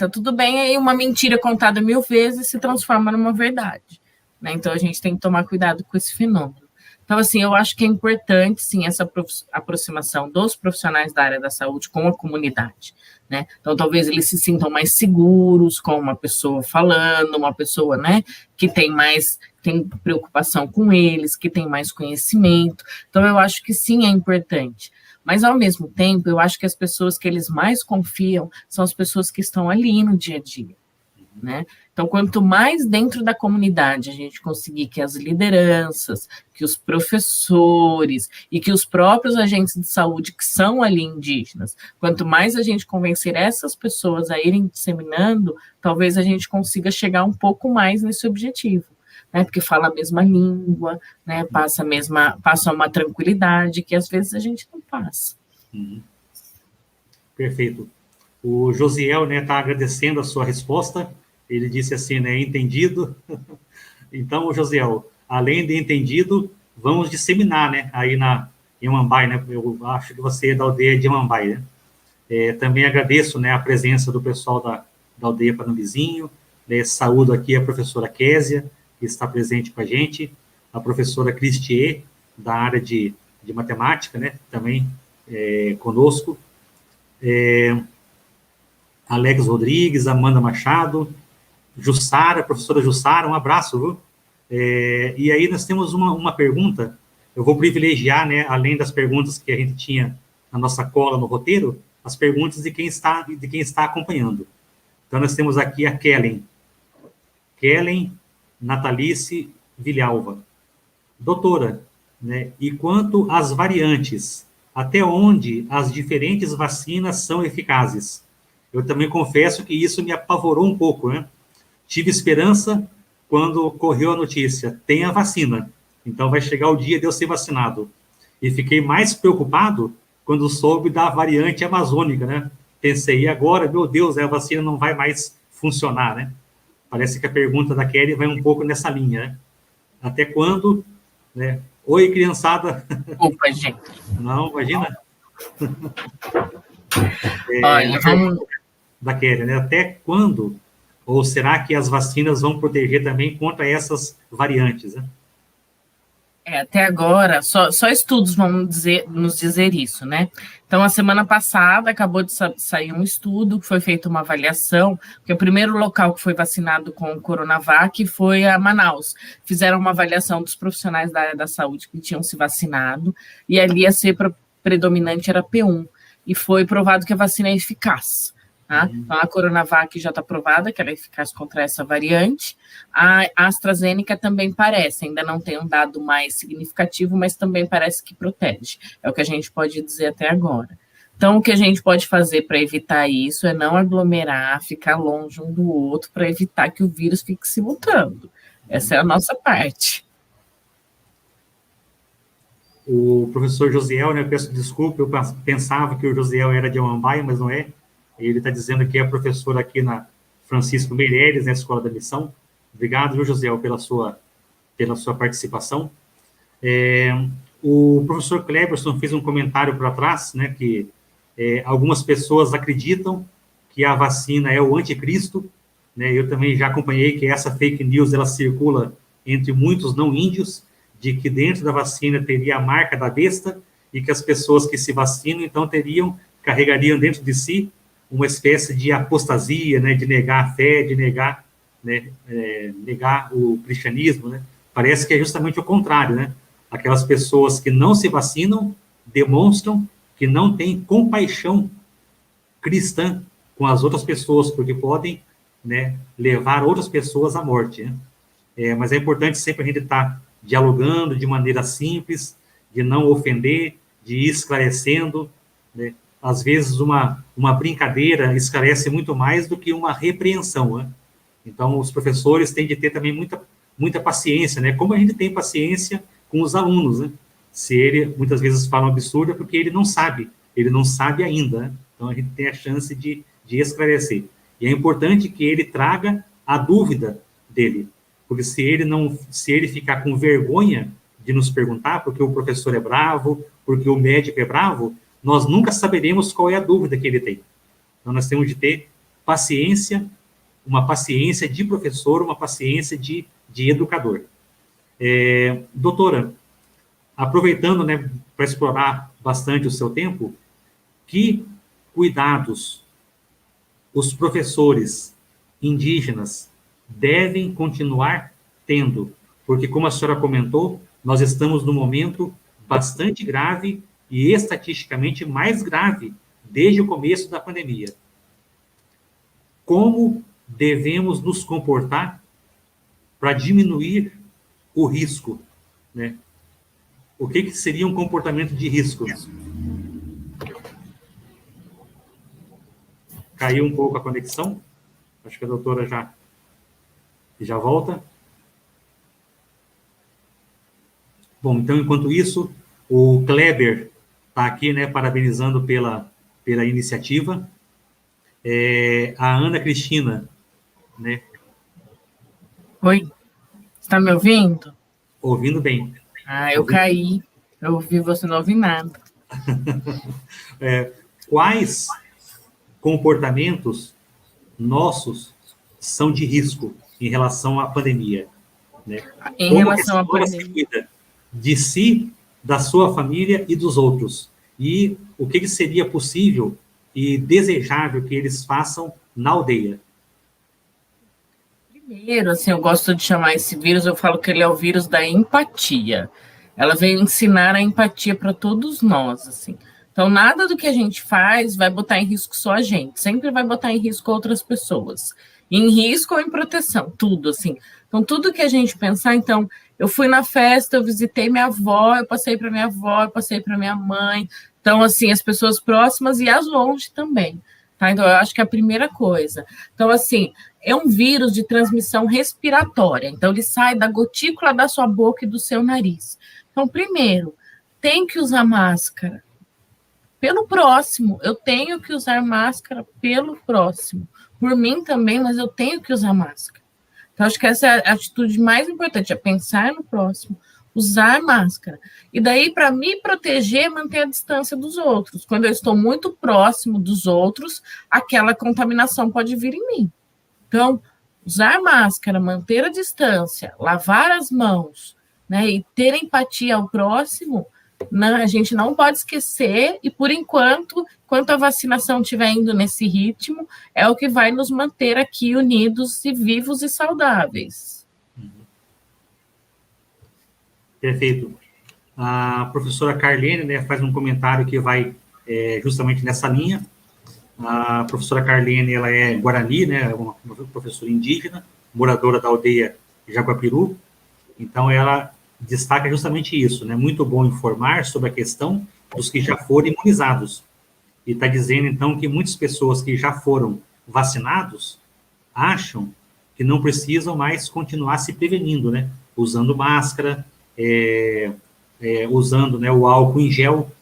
aí uma mentira contada 1000 vezes se transforma numa verdade, né? Então a gente tem que tomar cuidado com esse fenômeno. Então, assim, eu acho que é importante, sim, essa aproximação dos profissionais da área da saúde com a comunidade, né? Então, talvez eles se sintam mais seguros com uma pessoa falando, uma pessoa, né, que tem preocupação com eles, que tem mais conhecimento. Então, eu acho que sim, é importante. Mas, ao mesmo tempo, eu acho que as pessoas que eles mais confiam são as pessoas que estão ali no dia a dia, né? Então, quanto mais dentro da comunidade a gente conseguir que as lideranças, que os professores e que os próprios agentes de saúde que são ali indígenas, quanto mais a gente convencer essas pessoas a irem disseminando, talvez a gente consiga chegar um pouco mais nesse objetivo, né? Porque fala a mesma língua, né? Passa uma tranquilidade que às vezes a gente não passa. Perfeito. O Josiel, né, está agradecendo a sua resposta. Ele disse assim, né, entendido. Então, Josiel, além de entendido, vamos disseminar, né, aí na Inhambai, né, eu acho que você é da aldeia de Inhambai, né. Também agradeço, né, a presença do pessoal da aldeia Panambizinho, né, saúdo aqui a professora Késia, que está presente com a gente, a professora Cristier, da área de matemática, né, também conosco, Alex Rodrigues, Amanda Machado, Jussara, professora Jussara, um abraço, viu? E aí nós temos uma pergunta, eu vou privilegiar, né, além das perguntas que a gente tinha na nossa cola no roteiro, as perguntas de quem está acompanhando. Então, nós temos aqui a Kellen Natalice Vilhalva. Doutora, né, e quanto às variantes, até onde as diferentes vacinas são eficazes? Eu também confesso que isso me apavorou um pouco, né? Tive esperança quando correu a notícia, tem a vacina, então vai chegar o dia de eu ser vacinado. E fiquei mais preocupado quando soube da variante amazônica, né? Pensei, e agora, meu Deus, a vacina não vai mais funcionar, né? Parece que a pergunta da Kelly vai um pouco nessa linha, né? Até quando, né? Oi, criançada. Opa, gente. Não, imagina. Olha, vamos... Da Kelly, né? Até quando? Ou será que as vacinas vão proteger também contra essas variantes, né? Até agora, só estudos vão nos dizer isso, né? Então, a semana passada acabou de sair um estudo, foi feita uma avaliação, porque o primeiro local que foi vacinado com o Coronavac foi a Manaus. Fizeram uma avaliação dos profissionais da área da saúde que tinham se vacinado, e ali a cepa predominante era P1, e foi provado que a vacina é eficaz. Tá? Então, a Coronavac já está provada que ela é eficaz contra essa variante. A AstraZeneca também parece, ainda não tem um dado mais significativo, mas também parece que protege. É o que a gente pode dizer até agora. Então, o que a gente pode fazer para evitar isso é não aglomerar, ficar longe um do outro, para evitar que o vírus fique se mutando. Essa é a nossa parte. O professor Josiel, né, eu peço desculpa, eu pensava que o Josiel era de Amambaia, mas não é. Ele está dizendo que é professor aqui na Francisco Meireles, na Escola da Missão. Obrigado, viu, Josiel, pela sua participação. O professor Cleberson fez um comentário para trás, né, que algumas pessoas acreditam que a vacina é o anticristo, né, eu também já acompanhei que essa fake news, ela circula entre muitos não índios, de que dentro da vacina teria a marca da besta, e que as pessoas que se vacinam, então, carregariam dentro de si uma espécie de apostasia, né, de negar a fé, de negar, né, negar o cristianismo, né? Parece que é justamente o contrário, né? Aquelas pessoas que não se vacinam demonstram que não têm compaixão cristã com as outras pessoas, porque podem, né, levar outras pessoas à morte, né? Mas é importante sempre a gente estar dialogando de maneira simples, de não ofender, de ir esclarecendo, né? Às vezes uma brincadeira esclarece muito mais do que uma repreensão, né? Então, os professores têm de ter também muita paciência, né? Como a gente tem paciência com os alunos, né? Se ele, muitas vezes, fala um absurdo, é porque ele não sabe ainda, né? Então, a gente tem a chance de esclarecer. E é importante que ele traga a dúvida dele, porque se ele ficar com vergonha de nos perguntar, porque o professor é bravo, porque o médico é bravo, nós nunca saberemos qual é a dúvida que ele tem. Então, nós temos de ter paciência, uma paciência de professor, uma paciência de educador. Doutora, aproveitando, né, para explorar bastante o seu tempo, que cuidados os professores indígenas devem continuar tendo? Porque, como a senhora comentou, nós estamos num momento bastante grave e estatisticamente mais grave desde o começo da pandemia. Como devemos nos comportar para diminuir o risco, né? O que seria um comportamento de risco? Caiu um pouco a conexão. Acho que a doutora já volta. Bom, então, enquanto isso, o Kleber está aqui, né, parabenizando pela iniciativa. A Ana Cristina, né? Oi, está me ouvindo? Ouvindo bem. Eu caí. Eu ouvi, você não ouvi nada. Quais comportamentos nossos são de risco em relação à pandemia, né? Em relação à pandemia, se cuida de si, da sua família e dos outros, e o que seria possível e desejável que eles façam na aldeia? Primeiro, assim, eu gosto de chamar esse vírus, eu falo que ele é o vírus da empatia. Ela veio ensinar a empatia para todos nós, assim. Então, nada do que a gente faz vai botar em risco só a gente, sempre vai botar em risco outras pessoas. Em risco ou em proteção, tudo, assim. Então, tudo que a gente pensar, então, eu fui na festa, eu visitei minha avó, eu passei para minha avó, eu passei para minha mãe. Então, assim, as pessoas próximas e as longe também, tá? Então, eu acho que é a primeira coisa. Então, assim, é um vírus de transmissão respiratória. Então, ele sai da gotícula da sua boca e do seu nariz. Então, primeiro, tem que usar máscara pelo próximo. Eu tenho que usar máscara pelo próximo. Por mim também, mas eu tenho que usar máscara. Então, acho que essa é a atitude mais importante, é pensar no próximo, usar máscara. E daí, para me proteger, manter a distância dos outros. Quando eu estou muito próximo dos outros, aquela contaminação pode vir em mim. Então, usar máscara, manter a distância, lavar as mãos, né? E ter empatia ao próximo, não, a gente não pode esquecer, e por enquanto a vacinação estiver indo nesse ritmo, é o que vai nos manter aqui unidos e vivos e saudáveis. Perfeito. A professora Carlene, né, faz um comentário que vai justamente nessa linha. A professora Carlene, ela é Guarani, né, uma professora indígena, moradora da aldeia Jaguapiru. Então, ela destaca justamente isso, né? Muito bom informar sobre a questão dos que já foram imunizados. E está dizendo, então, que muitas pessoas que já foram vacinados acham que não precisam mais continuar se prevenindo, né? Usando máscara, usando, né, o álcool em gel.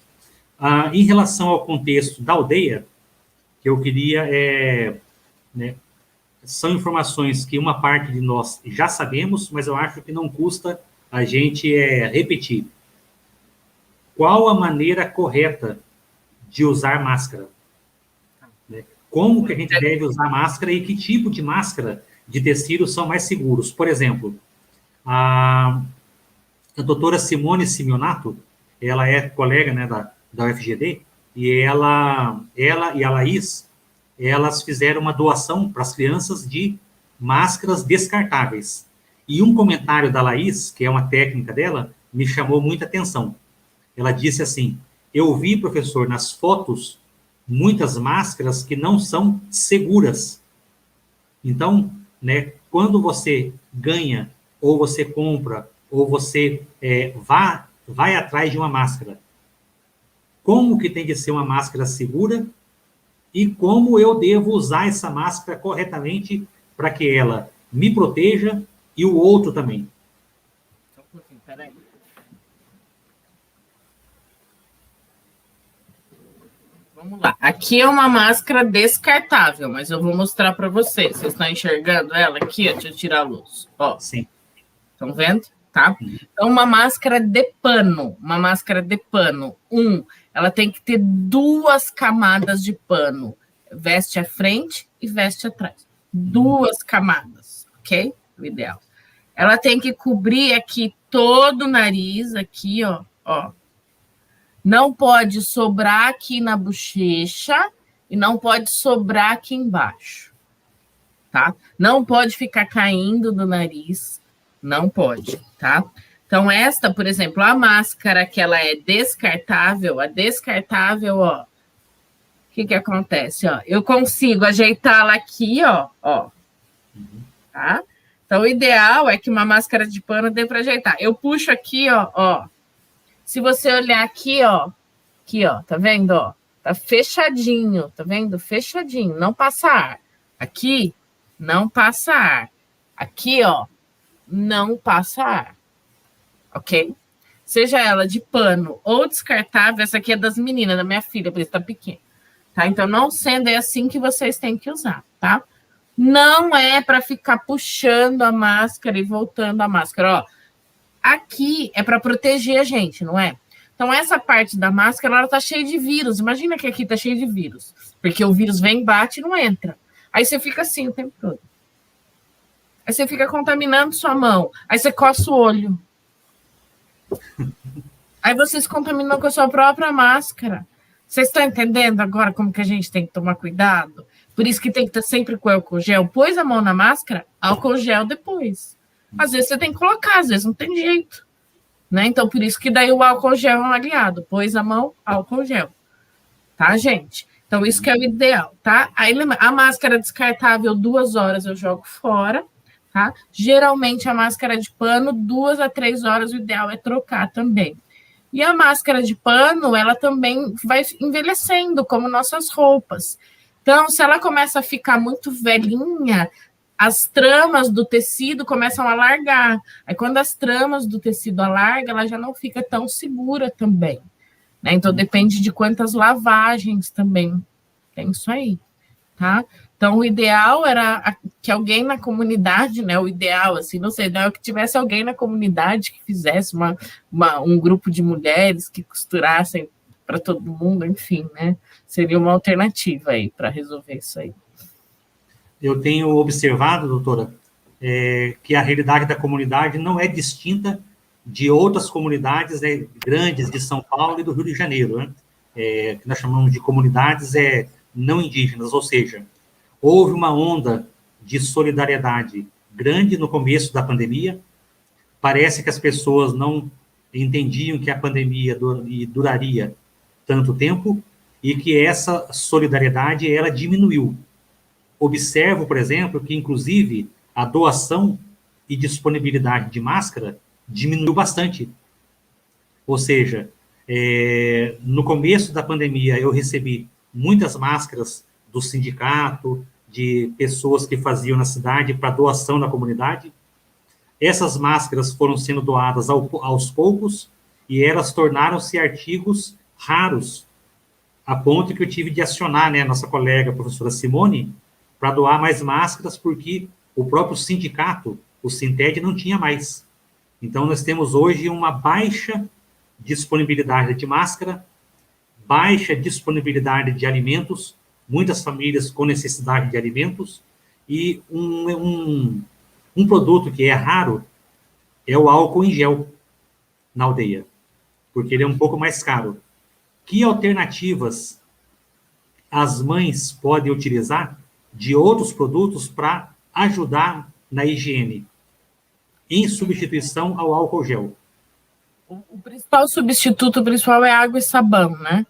Em relação ao contexto da aldeia, que eu queria, né, são informações que uma parte de nós já sabemos, mas eu acho que não custa a gente repetir. Qual a maneira correta de usar máscara? Né? Como que a gente deve usar máscara e que tipo de máscara de tecido são mais seguros? Por exemplo, a doutora Simone Simeonato, ela é colega, né, da UFGD, e ela e a Laís, elas fizeram uma doação para as crianças de máscaras descartáveis. E um comentário da Laís, que é uma técnica dela, me chamou muita atenção. Ela disse assim: eu vi, professor, nas fotos, muitas máscaras que não são seguras. Então, né, quando você ganha, ou você compra, ou você vai atrás de uma máscara, como que tem que ser uma máscara segura e como eu devo usar essa máscara corretamente para que ela me proteja e o outro também. Só um pouquinho, peraí. Vamos lá. Aqui é uma máscara descartável, mas eu vou mostrar para vocês. Vocês estão enxergando ela aqui? Ó, deixa eu tirar a luz. Ó. Sim. Estão vendo? Tá? Então, uma máscara de pano. Uma máscara de pano. Ela tem que ter 2 camadas de pano. Veste à frente e veste atrás. 2 camadas, ok? O ideal. Ela tem que cobrir aqui todo o nariz, aqui, ó. Não pode sobrar aqui na bochecha e não pode sobrar aqui embaixo, tá? Não pode ficar caindo do nariz, não pode, tá? Então, esta, por exemplo, a máscara que ela é descartável, a descartável, ó, o que acontece, ó? Eu consigo ajeitá-la aqui, ó, tá? Então, o ideal é que uma máscara de pano dê para ajeitar. Eu puxo aqui, ó. Se você olhar aqui, ó, tá vendo, ó? Tá fechadinho, tá vendo? Fechadinho, não passa ar. Aqui, não passa ar. Aqui, ó, não passa ar. Ok? Seja ela de pano ou descartável, essa aqui é das meninas, da minha filha, por isso tá pequena. Tá? Então, não sendo, é assim que vocês têm que usar, tá? Não é para ficar puxando a máscara e voltando a máscara, ó. Aqui é para proteger a gente, não é? Então, essa parte da máscara, ela tá cheia de vírus. Imagina que aqui tá cheio de vírus. Porque o vírus vem, bate e não entra. Aí você fica assim o tempo todo. Aí você fica contaminando sua mão. Aí você coça o olho. Aí você se contaminou com a sua própria máscara. Vocês estão entendendo agora como que a gente tem que tomar cuidado? Por isso que tem que estar sempre com álcool gel. Pôs a mão na máscara, álcool gel depois. Às vezes você tem que colocar, às vezes não tem jeito. Né? Então, por isso que daí o álcool gel é um aliado. Pôs a mão, álcool gel. Tá, gente? Então, isso que é o ideal, tá? Aí, a máscara descartável, 2 horas eu jogo fora, tá? Geralmente, a máscara de pano, 2 a 3 horas, o ideal é trocar também. E a máscara de pano, ela também vai envelhecendo, como nossas roupas. Então, se ela começa a ficar muito velhinha, as tramas do tecido começam a alargar. Aí, quando as tramas do tecido alargam, ela já não fica tão segura também. Né? Então, depende de quantas lavagens também. Tem isso aí, tá? Então, o ideal era que alguém na comunidade, né? O ideal, assim, não sei, não, que tivesse alguém na comunidade que fizesse um grupo de mulheres que costurassem para todo mundo, enfim, né? Seria uma alternativa aí para resolver isso aí. Eu tenho observado, doutora, que a realidade da comunidade não é distinta de outras comunidades, né, grandes de São Paulo e do Rio de Janeiro, né, que nós chamamos de comunidades não indígenas, ou seja, houve uma onda de solidariedade grande no começo da pandemia. Parece que as pessoas não entendiam que a pandemia duraria tanto tempo e que essa solidariedade ela diminuiu. Observo, por exemplo, que inclusive a doação e disponibilidade de máscara diminuiu bastante. Ou seja, no começo da pandemia eu recebi muitas máscaras do sindicato, de pessoas que faziam na cidade para doação na comunidade. Essas máscaras foram sendo doadas aos poucos e elas tornaram-se artigos raros, a ponto que eu tive de acionar, né, a nossa colega, a professora Simone, para doar mais máscaras, porque o próprio sindicato, o Sinted, não tinha mais. Então, nós temos hoje uma baixa disponibilidade de máscara, baixa disponibilidade de alimentos, muitas famílias com necessidade de alimentos, e um produto que é raro é o álcool em gel na aldeia, porque ele é um pouco mais caro. Que alternativas as mães podem utilizar de outros produtos para ajudar na higiene, em substituição ao álcool gel? O principal substituto principal é água e sabão, né?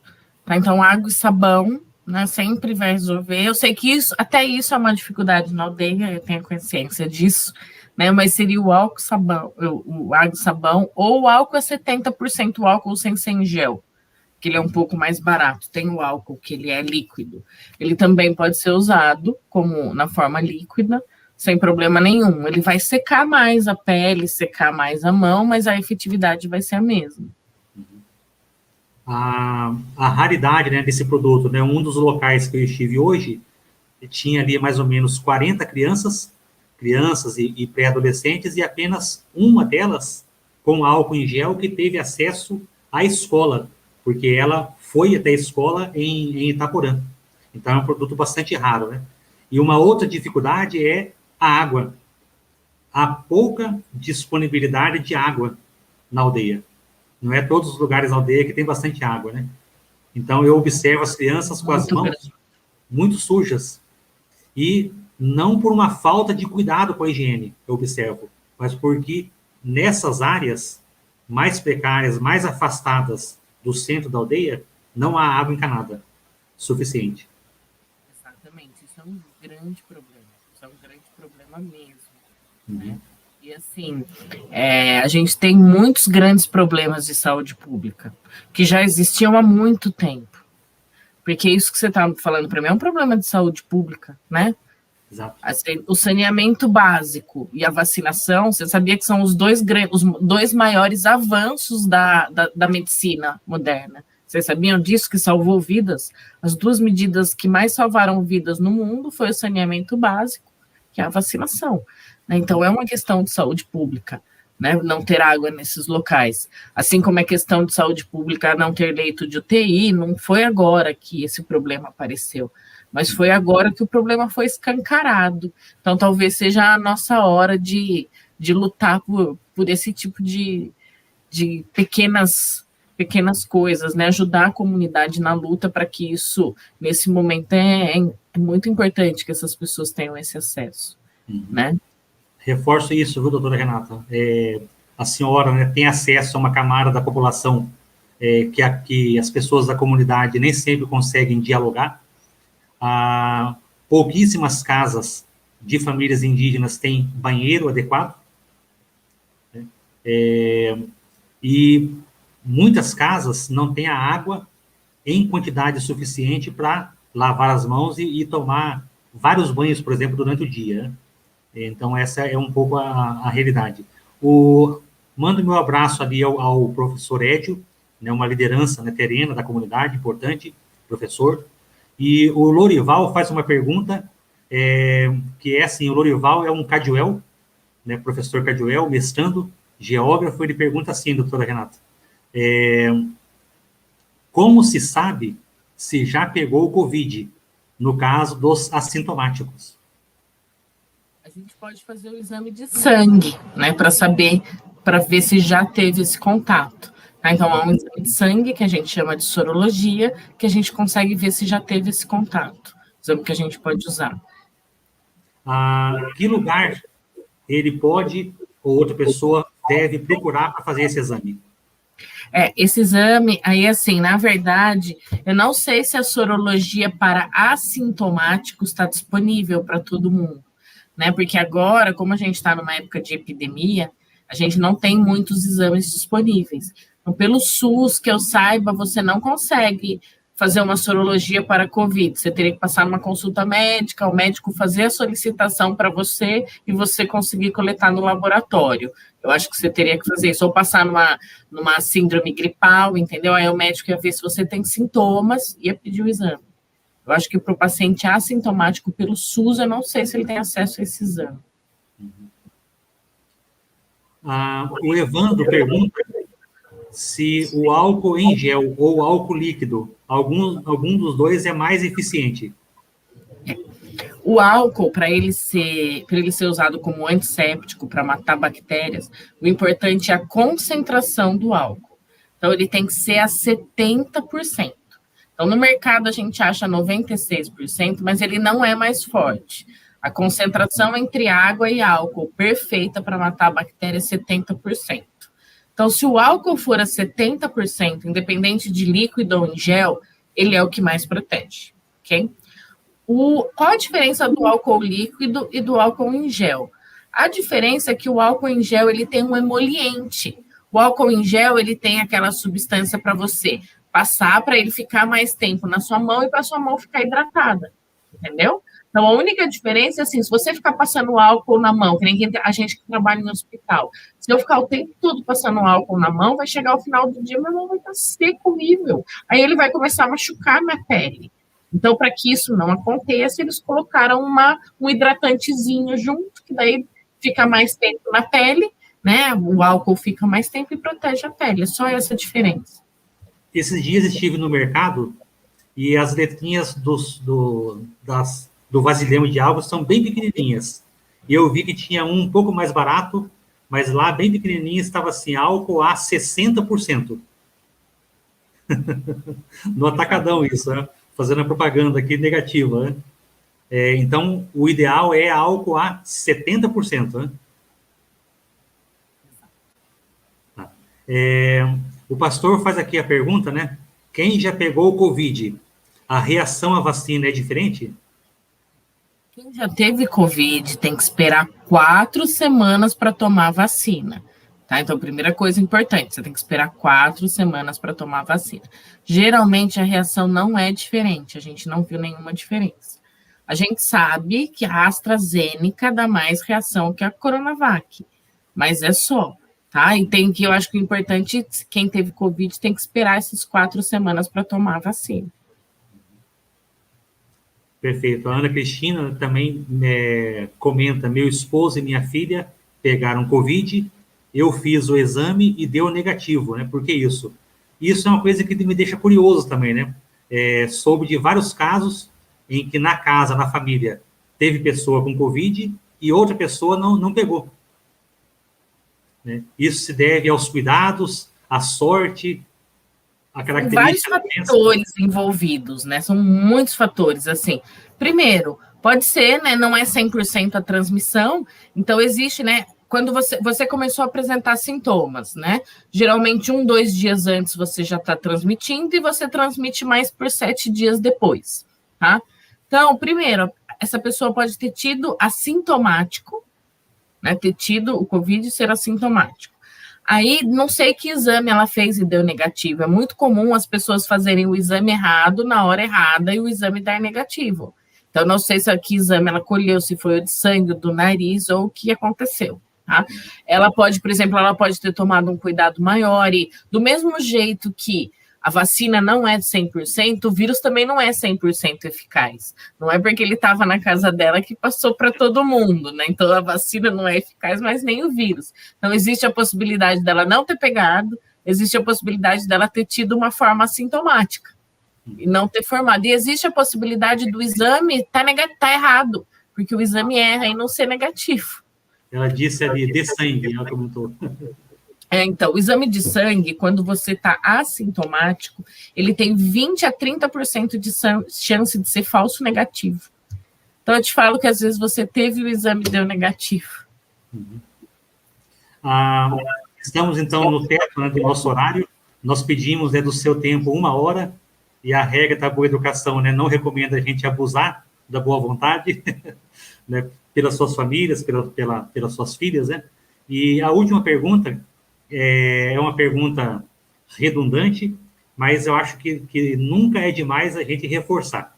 Então, água e sabão, né, sempre vai resolver. Eu sei que até isso é uma dificuldade na aldeia, eu tenho consciência disso, né? Mas seria o álcool sabão, o água e sabão, ou o álcool é 70% álcool sem gel, que ele é um pouco mais barato. Tem o álcool que ele é líquido. Ele também pode ser usado como na forma líquida, sem problema nenhum. Ele vai secar mais a pele, secar mais a mão, mas a efetividade vai ser a mesma. A raridade, né, desse produto, né, um dos locais que eu estive hoje, tinha ali mais ou menos 40 crianças e pré-adolescentes, e apenas uma delas com álcool em gel que teve acesso à escola, porque ela foi até a escola em Itaporã. Então, é um produto bastante raro, né? E uma outra dificuldade é a água. Há pouca disponibilidade de água na aldeia. Não é todos os lugares da aldeia que tem bastante água, né? Então, eu observo as crianças com as mãos muito sujas. E não por uma falta de cuidado com a higiene, eu observo, mas porque nessas áreas mais precárias, mais afastadas do centro da aldeia, não há água encanada suficiente. Exatamente, isso é um grande problema. Isso é um grande problema mesmo. Né? E assim, a gente tem muitos grandes problemas de saúde pública, que já existiam há muito tempo. Porque isso que você está falando para mim é um problema de saúde pública, né? Exato. Assim, o saneamento básico e a vacinação, você sabia que são os dois maiores avanços da medicina moderna. Vocês sabiam disso, que salvou vidas? As duas medidas que mais salvaram vidas no mundo foi o saneamento básico e a vacinação. Então, é uma questão de saúde pública, né? Não ter água nesses locais. Assim como é questão de saúde pública não ter leito de UTI, não foi agora que esse problema apareceu, mas foi agora que o problema foi escancarado. Então, talvez seja a nossa hora de lutar por esse tipo de pequenas coisas, né? Ajudar a comunidade na luta para que isso, nesse momento, é muito importante que essas pessoas tenham esse acesso, né? Reforço isso, viu, doutora Renata? A senhora, né, tem acesso a uma camada da população que as pessoas da comunidade nem sempre conseguem dialogar. Pouquíssimas casas de famílias indígenas têm banheiro adequado, né? E muitas casas não têm a água em quantidade suficiente para lavar as mãos e tomar vários banhos, por exemplo, durante o dia, né? Então, essa é um pouco a realidade. Mando meu abraço ali ao professor Edio, né, uma liderança, né, terrena da comunidade, importante, professor. E o Lorival faz uma pergunta, que é assim, o Lorival é um Caduel, né, professor Caduel, mestrando, geógrafo. Ele pergunta assim, doutora Renata, como se sabe se já pegou o Covid, no caso dos assintomáticos? A gente pode fazer o exame de sangue, né, para saber para ver se já teve esse contato. Tá? Então, há um exame de sangue, que a gente chama de sorologia, que a gente consegue ver se já teve esse contato. Exame que a gente pode usar. Que lugar ele pode, ou outra pessoa, deve procurar para fazer esse exame? Esse exame, aí assim, na verdade, eu não sei se a sorologia para assintomáticos está disponível para todo mundo, né? Porque agora, como a gente está numa época de epidemia, a gente não tem muitos exames disponíveis. Então, pelo SUS, que eu saiba, você não consegue fazer uma sorologia para COVID. Você teria que passar numa consulta médica, o médico fazer a solicitação para você e você conseguir coletar no laboratório. Eu acho que você teria que fazer isso, ou passar numa síndrome gripal, entendeu? Aí o médico ia ver se você tem sintomas e ia pedir o exame. Eu acho que para o paciente assintomático pelo SUS, eu não sei se ele tem acesso a esse exame. O Evandro pergunta se o álcool em gel ou álcool líquido, algum dos dois é mais eficiente. O álcool, para ele ser usado como antisséptico, para matar bactérias, o importante é a concentração do álcool. Então, ele tem que ser a 70%. Então, no mercado, a gente acha 96%, mas ele não é mais forte. A concentração entre água e álcool perfeita para matar a bactéria é 70%. Então, se o álcool for a 70%, independente de líquido ou em gel, ele é o que mais protege, ok? Qual a diferença do álcool líquido e do álcool em gel? A diferença é que o álcool em gel ele tem um emoliente. O álcool em gel ele tem aquela substância para você passar para ele ficar mais tempo na sua mão e para sua mão ficar hidratada, entendeu? Então, a única diferença é assim, se você ficar passando álcool na mão, que nem a gente que trabalha no hospital, se eu ficar o tempo todo passando álcool na mão, vai chegar ao final do dia, meu mão vai estar seco, horrível. Aí ele vai começar a machucar minha pele. Então, para que isso não aconteça, eles colocaram um hidratantezinho junto, que daí fica mais tempo na pele, né? O álcool fica mais tempo e protege a pele. É só essa a diferença. Esses dias estive no mercado e as letrinhas do vasilhame de álcool são bem pequenininhas. E eu vi que tinha um pouco mais barato, mas lá, bem pequenininho, estava assim, álcool a 60%. No atacadão isso, né? Fazendo a propaganda aqui negativa, né? Então, o ideal é álcool a 70%, né? O pastor faz aqui a pergunta, né? Quem já pegou o Covid, a reação à vacina é diferente? Quem já teve Covid tem que esperar 4 semanas para tomar a vacina. Tá? Então, primeira coisa importante, você tem que esperar 4 semanas para tomar a vacina. Geralmente, a reação não é diferente, a gente não viu nenhuma diferença. A gente sabe que a AstraZeneca dá mais reação que a Coronavac, mas é só, tá? E eu acho que o importante, quem teve Covid tem que esperar essas 4 semanas para tomar a vacina. Perfeito. A Ana Cristina também comenta, meu esposo e minha filha pegaram Covid, eu fiz o exame e deu negativo, né? Por que isso? Isso é uma coisa que me deixa curioso também, né? Soube de vários casos em que na casa, na família, teve pessoa com Covid e outra pessoa não pegou, né? Isso se deve aos cuidados, à sorte, a característica... Vários fatores envolvidos, né? São muitos fatores, assim. Primeiro, pode ser, né? Não é 100% a transmissão, então existe, né? Quando você começou a apresentar sintomas, né? Geralmente 1, 2 dias antes você já está transmitindo e você transmite mais por 7 dias depois, tá? Então, primeiro, essa pessoa pode ter tido assintomático, né? Ter tido o Covid e ser assintomático. Aí, não sei que exame ela fez e deu negativo. É muito comum as pessoas fazerem o exame errado na hora errada e o exame dar negativo. Então, não sei que exame ela colheu, se foi o de sangue, do nariz ou o que aconteceu. Tá? Ela pode, por exemplo, ela pode ter tomado um cuidado maior e, do mesmo jeito que a vacina não é de 100%, o vírus também não é 100% eficaz. Não é porque ele estava na casa dela que passou para todo mundo, né? Então, a vacina não é eficaz, mas nem o vírus. Então, existe a possibilidade dela não ter pegado, existe a possibilidade dela ter tido uma forma assintomática e não ter formado. E existe a possibilidade do exame tá errado, porque o exame erra e não ser negativo. Ela disse ali, de sangue, ela comentou. Então, o exame de sangue, quando você está assintomático, ele tem 20 a 30% de chance de ser falso negativo. Então, eu te falo que às vezes você teve o exame e deu negativo. Estamos, então, no teto, né, do nosso horário. Nós pedimos, né, do seu tempo 1 hora, e a regra da boa educação, né, não recomenda a gente abusar da boa vontade, né, pelas suas famílias, pelas suas filhas, né? E a última pergunta é uma pergunta redundante, mas eu acho que nunca é demais a gente reforçar.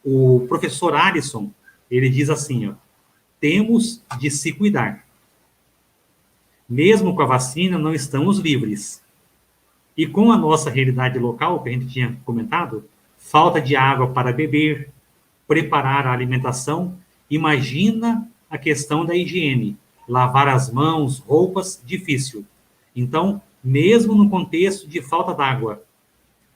O professor Alisson, ele diz assim, ó, temos de se cuidar. Mesmo com a vacina, não estamos livres. E com a nossa realidade local, que a gente tinha comentado, falta de água para beber, preparar a alimentação, imagina a questão da higiene, lavar as mãos, roupas, difícil. Então, mesmo no contexto de falta d'água,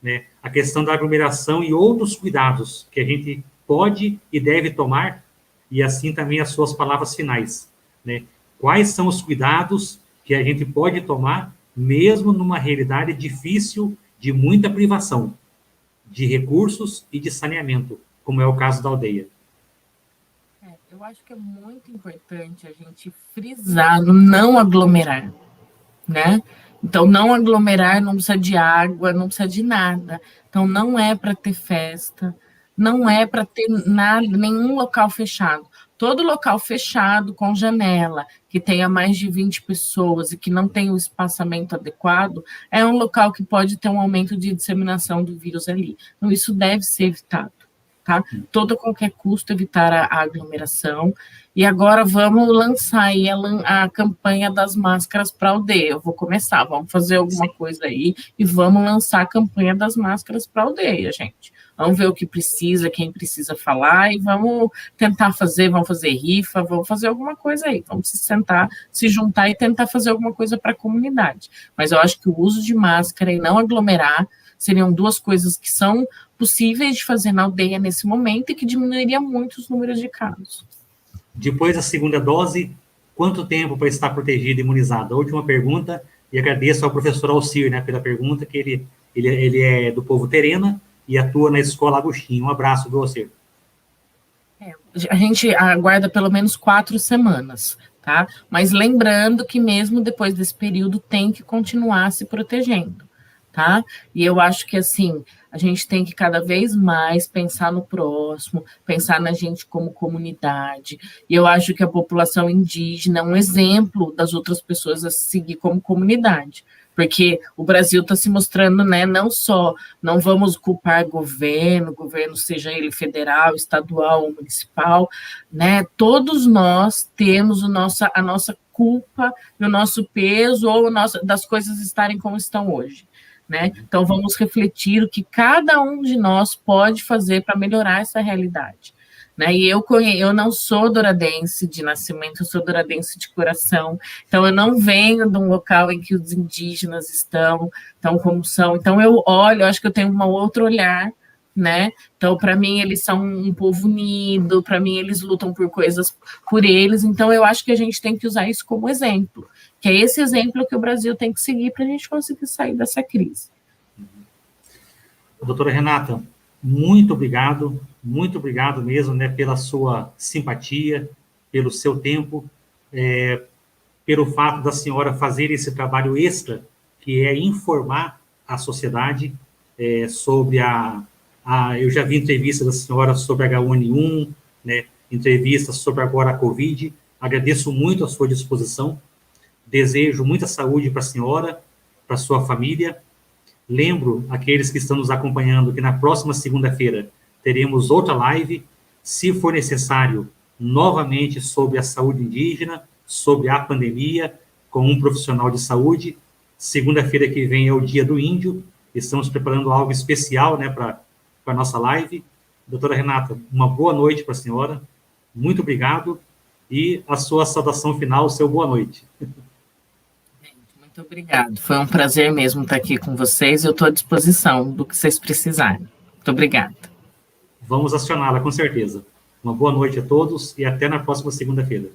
né, a questão da aglomeração e outros cuidados que a gente pode e deve tomar, e assim também as suas palavras finais, né? Quais são os cuidados que a gente pode tomar, mesmo numa realidade difícil, de muita privação de recursos e de saneamento, como é o caso da aldeia? Eu acho que é muito importante a gente frisar no não aglomerar, né? Então, não aglomerar não precisa de água, não precisa de nada. Então, não é para ter festa, não é para ter nada, nenhum local fechado. Todo local fechado, com janela, que tenha mais de 20 pessoas e que não tenha o espaçamento adequado, é um local que pode ter um aumento de disseminação do vírus ali. Então, isso deve ser evitado. Tá? Todo qualquer custo evitar a aglomeração. E agora vamos lançar aí a campanha das máscaras para a aldeia. Eu vou começar, vamos fazer alguma coisa aí e vamos lançar a campanha das máscaras para a aldeia, gente. Vamos ver o que precisa, quem precisa falar e vamos tentar fazer, vamos fazer rifa, vamos fazer alguma coisa aí. Vamos se sentar, se juntar e tentar fazer alguma coisa para a comunidade. Mas eu acho que o uso de máscara e não aglomerar seriam duas coisas que são possíveis de fazer na aldeia nesse momento e que diminuiria muito os números de casos. Depois da segunda dose, quanto tempo para estar protegido e imunizado? A última pergunta, e agradeço ao professor Alcir, né, pela pergunta, que ele é do povo Terena e atua na Escola Agostinho. Um abraço do Alcir. A gente aguarda pelo menos 4 semanas, tá? Mas lembrando que mesmo depois desse período tem que continuar se protegendo. Tá? E eu acho que, assim, a gente tem que cada vez mais pensar no próximo, pensar na gente como comunidade. E eu acho que a população indígena é um exemplo das outras pessoas a seguir como comunidade. Porque o Brasil está se mostrando, né, não só, não vamos culpar governo seja ele federal, estadual ou municipal, né, todos nós temos a nossa culpa, o nosso peso ou das coisas estarem como estão hoje. Né? Então, vamos refletir o que cada um de nós pode fazer para melhorar essa realidade. Né? E eu não sou douradense de nascimento, eu sou douradense de coração, então eu não venho de um local em que os indígenas estão como são, então eu acho que eu tenho um outro olhar, né? Então, para mim, eles são um povo unido, para mim, eles lutam por coisas por eles, então eu acho que a gente tem que usar isso como exemplo, que é esse exemplo que o Brasil tem que seguir para a gente conseguir sair dessa crise. Doutora Renata, muito obrigado mesmo, né, pela sua simpatia, pelo seu tempo, pelo fato da senhora fazer esse trabalho extra, que é informar a sociedade sobre eu já vi entrevistas da senhora sobre H1N1, né, entrevistas sobre agora a Covid. Agradeço muito a sua disposição. Desejo muita saúde para a senhora, para a sua família. Lembro aqueles que estão nos acompanhando que na próxima segunda-feira teremos outra live, se for necessário, novamente sobre a saúde indígena, sobre a pandemia, com um profissional de saúde. Segunda-feira que vem é o Dia do Índio, estamos preparando algo especial, né, para a nossa live. Doutora Renata, uma boa noite para a senhora, muito obrigado, e a sua saudação final, seu boa noite. Muito obrigado, foi um prazer mesmo estar aqui com vocês, eu estou à disposição do que vocês precisarem. Muito obrigada. Vamos acioná-la, com certeza. Uma boa noite a todos e até na próxima segunda-feira.